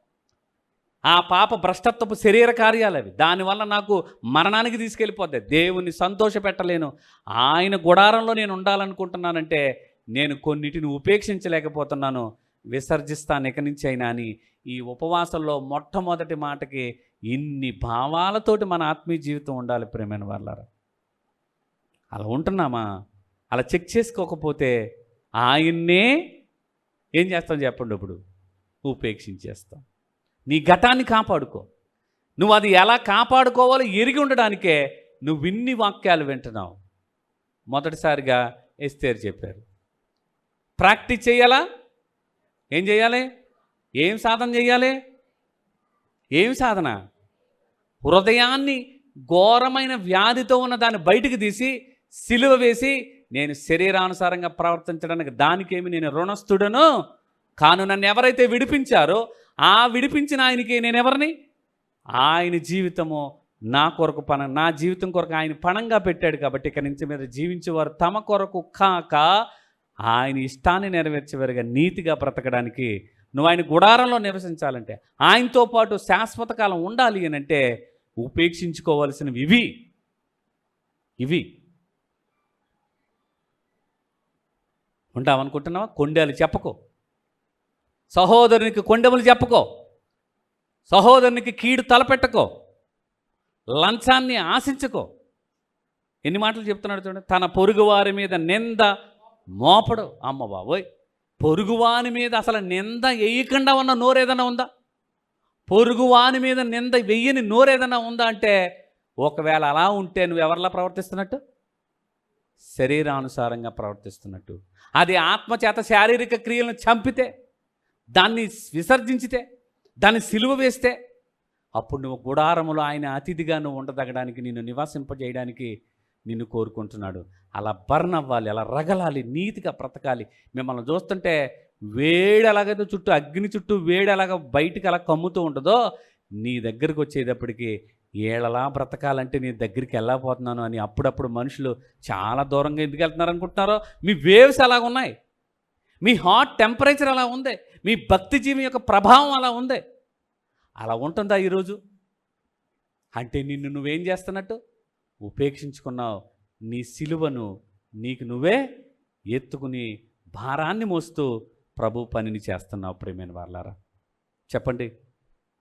ఆ పాప భ్రష్టత్వపు శరీర కార్యాలు అవి. దానివల్ల నాకు మరణానికి తీసుకెళ్ళిపోద్ది. దేవుని సంతోష పెట్టలేను. ఆయన గుడారంలో నేను ఉండాలనుకుంటున్నానంటే నేను కొన్నిటిని ఉపేక్షించలేకపోతున్నాను. విసర్జిస్తాను ఇక నుంచి అయినా అని ఈ ఉపవాసంలో మొట్టమొదటి మాటకి ఇన్ని భావాలతోటి మన ఆత్మీయ జీవితం ఉండాలి. ప్రేమైన వాళ్ళారా, అలా ఉంటున్నామా? అలా చెక్ చేసుకోకపోతే ఆయన్నే ఏం చేస్తాం చెప్పండి? ఇప్పుడు ఉపేక్షించేస్తాం. నీ ఘటాన్ని కాపాడుకో. నువ్వు అది ఎలా కాపాడుకోవాలో ఎరిగి ఉండడానికే నువ్వు ఇన్ని వాక్యాలు వింటున్నావు. మొదటిసారిగా ఎస్తేరు చెప్పారు, ప్రాక్టీస్ చేయాలా? ఏం చేయాలి? ఏం సాధన చేయాలి? ఏం సాధన? హృదయాన్ని ఘోరమైన వ్యాధితో ఉన్న దాన్ని బయటికి తీసి సిలువ వేసి నేను శరీరానుసారంగా ప్రవర్తించడానికి దానికేమి నేను రుణస్థుడను కాను. నన్ను ఎవరైతే విడిపించారో ఆ విడిపించిన ఆయనకి నేను ఎవరిని? ఆయన జీవితము నా కొరకు నా జీవితం కొరకు ఆయన పణంగా పెట్టాడు. కాబట్టి ఇక నుంచి మీద జీవించేవారు తమ కొరకు కాక ఆయన ఇష్టాన్ని నెరవేర్చేవారుగా నీతిగా బ్రతకడానికి నువ్వు ఆయన గుడారంలో నివసించాలంటే, ఆయనతో పాటు శాశ్వత కాలం ఉండాలి అని అంటే ఉపేక్షించుకోవాల్సినవి ఇవి. ఉంటావనుకుంటున్నావా? కొండెలు చెప్పకో, సహోదరునికి కొండెములు చెప్పకో, సహోదరునికి కీడు తలపెట్టకో, లంచాన్ని ఆశించుకో. ఎన్ని మాటలు చెప్తున్నాడు చూడండి. తన పొరుగువారి మీద నింద మోపడు. అమ్మ బాబోయ్, పొరుగువాని మీద అసలు నింద వేయకుండా ఉన్న నోరేదన్నా ఉందా? పొరుగువాని మీద నింద వెయ్యని నోరేదన్నా ఉందా అంటే, ఒకవేళ అలా ఉంటే నువ్వు ఎవరిలా ప్రవర్తిస్తున్నట్టు? శరీరానుసారంగా ప్రవర్తిస్తున్నట్టు. అది ఆత్మచేత శారీరక క్రియలను చంపితే, దాన్ని విసర్జించితే, దాన్ని సిలువ వేస్తే, అప్పుడు నువ్వు గుడారములో ఆయన అతిథిగా నువ్వు ఉండదగడానికి, నిన్ను నివాసింపజేయడానికి నిన్ను కోరుకుంటున్నాడు. అలా బర్న్ అవ్వాలి, అలా రగలాలి, నీతిగా బ్రతకాలి. మిమ్మల్ని చూస్తుంటే వేడి ఎలాగైతే చుట్టూ అగ్ని చుట్టూ వేడి ఎలాగ బయటికి అలా కమ్ముతూ ఉంటుందో, నీ దగ్గరికి వచ్చేటప్పటికి ఏళ్ళలా బ్రతకాలంటే నీ దగ్గరికి వెళ్ళకపోతున్నాను అని అప్పుడప్పుడు మనుషులు చాలా దూరంగా ఎందుకు వెళ్తున్నారు అనుకుంటున్నారో. మీ వేవ్స్ అలాగ ఉన్నాయి, మీ హాట్ టెంపరేచర్ అలా ఉంది, మీ భక్తి జీవి యొక్క ప్రభావం అలా ఉంది. అలా ఉంటుందా ఈరోజు? అంటే నిన్ను నువ్వేం చేస్తున్నట్టు? ఉపేక్షించుకున్నావు. నీ సిలువను నీకు నువ్వే ఎత్తుకుని భారాన్ని మోస్తూ ప్రభు పనిని చేస్తున్నావు. ప్రేమైన వాళ్ళారా, చెప్పండి.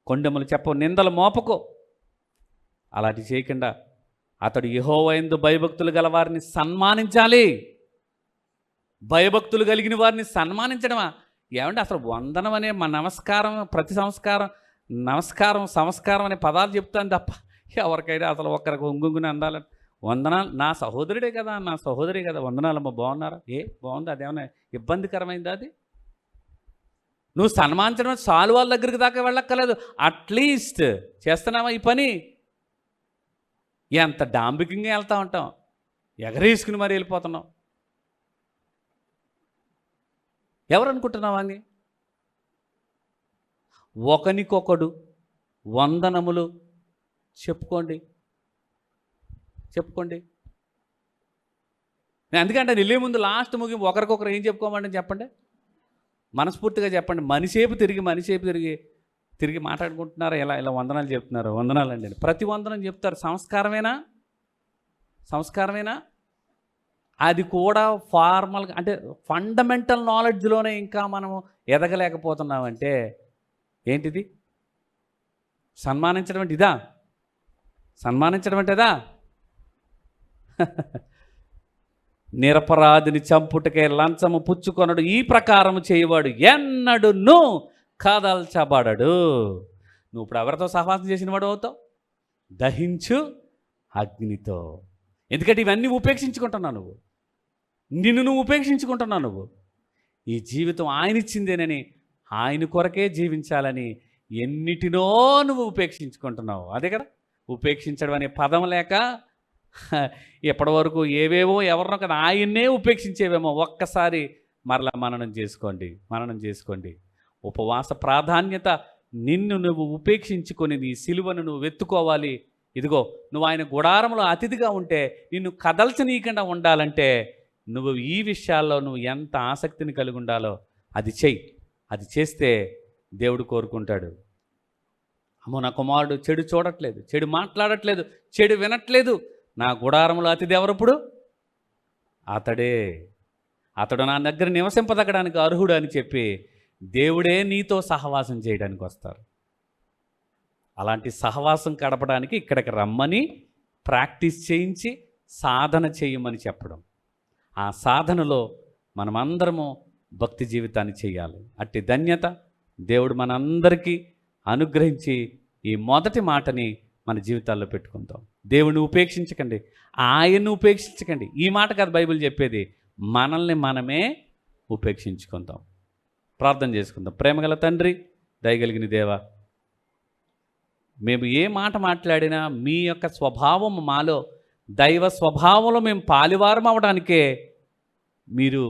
కొండెములు చెప్పవు, నిందలు మోపకో. అలాంటి చేయకుండా అతడు యెహోవా యందు భయభక్తులు గల వారిని సన్మానించాలి. భయభక్తులు కలిగిన వారిని సన్మానించడమా? ఏమంటే అసలు వందనం అనే మా నమస్కారం, ప్రతి సంస్కారం అనే పదాలు చెప్తాను తప్ప ఎవరికైనా అసలు ఒక్కరికి ఒంగుని అందాలని వందనాలు. నా సహోదరుడే కదా, నా సహోదరి కదా, వందనాలమ్మ బాగున్నారా? బాగుంది. అదేమన్నా ఇబ్బందికరమైందా? అది నువ్వు సన్మానించడం సాలు వాళ్ళ దగ్గరికి దాకా వెళ్ళక్కర్లేదు. అట్లీస్ట్ చేస్తున్నావా ఈ పని? ఎంత డాంబికంగా వెళ్తూ ఉంటాం, ఎగరేసుకుని మరి వెళ్ళిపోతున్నావు. ఎవరు అనుకుంటున్నావా అని? ఒకనికొకడు వందనములు చెప్పుకోండి. ఎందుకంటే వెళ్ళే ముందు లాస్ట్ ముగింపు ఒకరికొకరు ఏం చెప్పుకోమండి చెప్పండి, మనస్ఫూర్తిగా చెప్పండి. మనిషేపు తిరిగి మాట్లాడుకుంటున్నారా, ఇలా ఇలా వందనాలు చెప్తున్నారు, వందనాలండి ప్రతి వందనం చెప్తారు. సంస్కారమేనా? అది కూడా ఫార్మల్గా, అంటే ఫండమెంటల్ నాలెడ్జ్లోనే ఇంకా మనము ఎదగలేకపోతున్నామంటే ఏంటిది? సన్మానించడం అంటే ఇదా? సన్మానించడం అంటే ఇదా? నిరపరాధిని చంపుటకే లంచము పుచ్చుకొనడు, ఈ ప్రకారము చేయవాడు ఎన్నడును కదల్చబడడు. నువ్వు ఇప్పుడు ఎవరితో సహవాసం చేసిన వాడు అవుతావు? దహించు అగ్నితో. ఎందుకంటే ఇవన్నీ ఉపేక్షించుకుంటున్నావు నువ్వు, నువ్వు ఉపేక్షించుకుంటున్నావు నువ్వు. ఈ జీవితం ఆయన ఇచ్చిందేనని, ఆయన కొరకే జీవించాలని ఎన్నిటినో నువ్వు ఉపేక్షించుకుంటున్నావు. అదే కదా ఉపేక్షించడం అనే పదం లేక ఎప్పటి వరకు ఏవేవో ఎవరినో కదా ఆయన్నే ఉపేక్షించేవేమో. ఒక్కసారి మరలా మననం చేసుకోండి. ఉపవాస ప్రాధాన్యత, నిన్ను నువ్వు ఉపేక్షించుకొని నీ సిలువను నువ్వు వెతుక్కోవాలి. ఇదిగో నువ్వు ఆయన గుడారంలో అతిథిగా ఉంటే నిన్ను కదల్చనీయకుండా ఉండాలంటే నువ్వు ఈ విషయాల్లో నువ్వు ఎంత ఆసక్తిని కలిగి ఉండాలో అది చెయ్యి. అది చేస్తే దేవుడు కోరుకుంటాడు. అమ్మో, నా కుమారుడు చెడు చూడట్లేదు, చెడు మాట్లాడట్లేదు, చెడు వినట్లేదు, నా గుడారంలో అతిథి ఎవరప్పుడు? అతడు నా దగ్గర నివసింపదగడానికి అర్హుడు అని చెప్పి దేవుడే నీతో సహవాసం చేయడానికి వస్తారు. అలాంటి సహవాసం గడపడానికి ఇక్కడికి రమ్మని ప్రాక్టీస్ చేయించి సాధన చేయమని చెప్పడం. ఆ సాధనలో మనమందరము భక్తి జీవితాన్ని చేయాలి. అట్టి ధన్యత దేవుడు మనందరికీ అనుగ్రహించి ఈ మొదటి మాటని మన జీవితాల్లో పెట్టుకుందాం. దేవుని ఉపేక్షించకండి, ఆయన్ని ఉపేక్షించకండి. ఈ మాట కాదు బైబిల్ చెప్పేది, మనల్ని మనమే ఉపేక్షించుకుందాం. ప్రార్థన చేసుకుందాం. ప్రేమగల తండ్రి, దయగలిగిన దేవా, మేము ఏ మాట మాట్లాడినా మీ యొక్క స్వభావం మాలో, దైవ స్వభావంలో మేము పాలివారం అవడానికే మీరు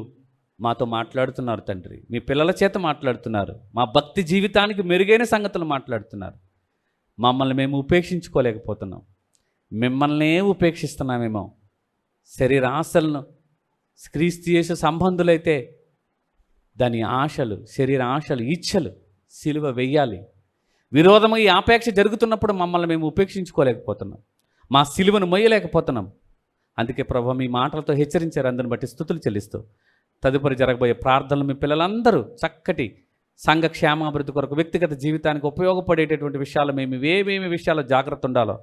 మాతో మాట్లాడుతున్నారు తండ్రి. మీ పిల్లల చేత మాట్లాడుతున్నారు, మా భక్తి జీవితానికి మెరుగైన సంగతులు మాట్లాడుతున్నారు. మమ్మల్ని మేము ఉపేక్షించుకోలేకపోతున్నాం, మిమ్మల్నే ఉపేక్షిస్తున్నామేమో. శరీరాశలను, క్రీస్తు యేసు సంబంధులైతే దాని ఆశలు, శరీర ఆశలు, ఇచ్ఛలు సిలువ వెయ్యాలి. విరోధము ఈ ఆపేక్ష జరుగుతున్నప్పుడు మమ్మల్ని మేము ఉపేక్షించుకోలేకపోతున్నాం, మా సిలువను మొయ్యలేకపోతున్నాం. అందుకే ప్రభు మీ మాటలతో హెచ్చరించారు. అందరిని బట్టి స్తుతులు చెల్లిస్తూ తదుపరి జరగబోయే ప్రార్థనలు మీ పిల్లలందరూ చక్కటి సంఘ క్షేమాభివృద్ధి కొరకు, వ్యక్తిగత జీవితానికి ఉపయోగపడేటటువంటి విషయాలు మేము ఏమేమి విషయాల్లో జాగ్రత్త ఉండాలో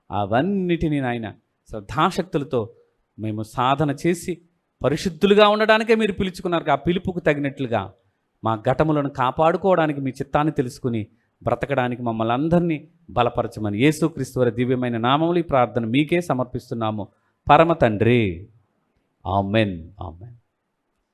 అవన్నిటినీ నాయన శ్రద్ధాశక్తులతో మేము సాధన చేసి పరిశుద్ధులుగా ఉండడానికే మీరు పిలుచుకున్నారు. ఆ పిలుపుకు తగినట్లుగా మా ఘటములను కాపాడుకోవడానికి మీ చిత్తాన్ని తెలుసుకుని బ్రతకడానికి మమ్మల్ని అందరినీ బలపరచమని యేసుక్రీస్తు వారి దివ్యమైన నామములు ఈ ప్రార్థన మీకే సమర్పిస్తున్నాము పరమ తండ్రి. ఆమెన్.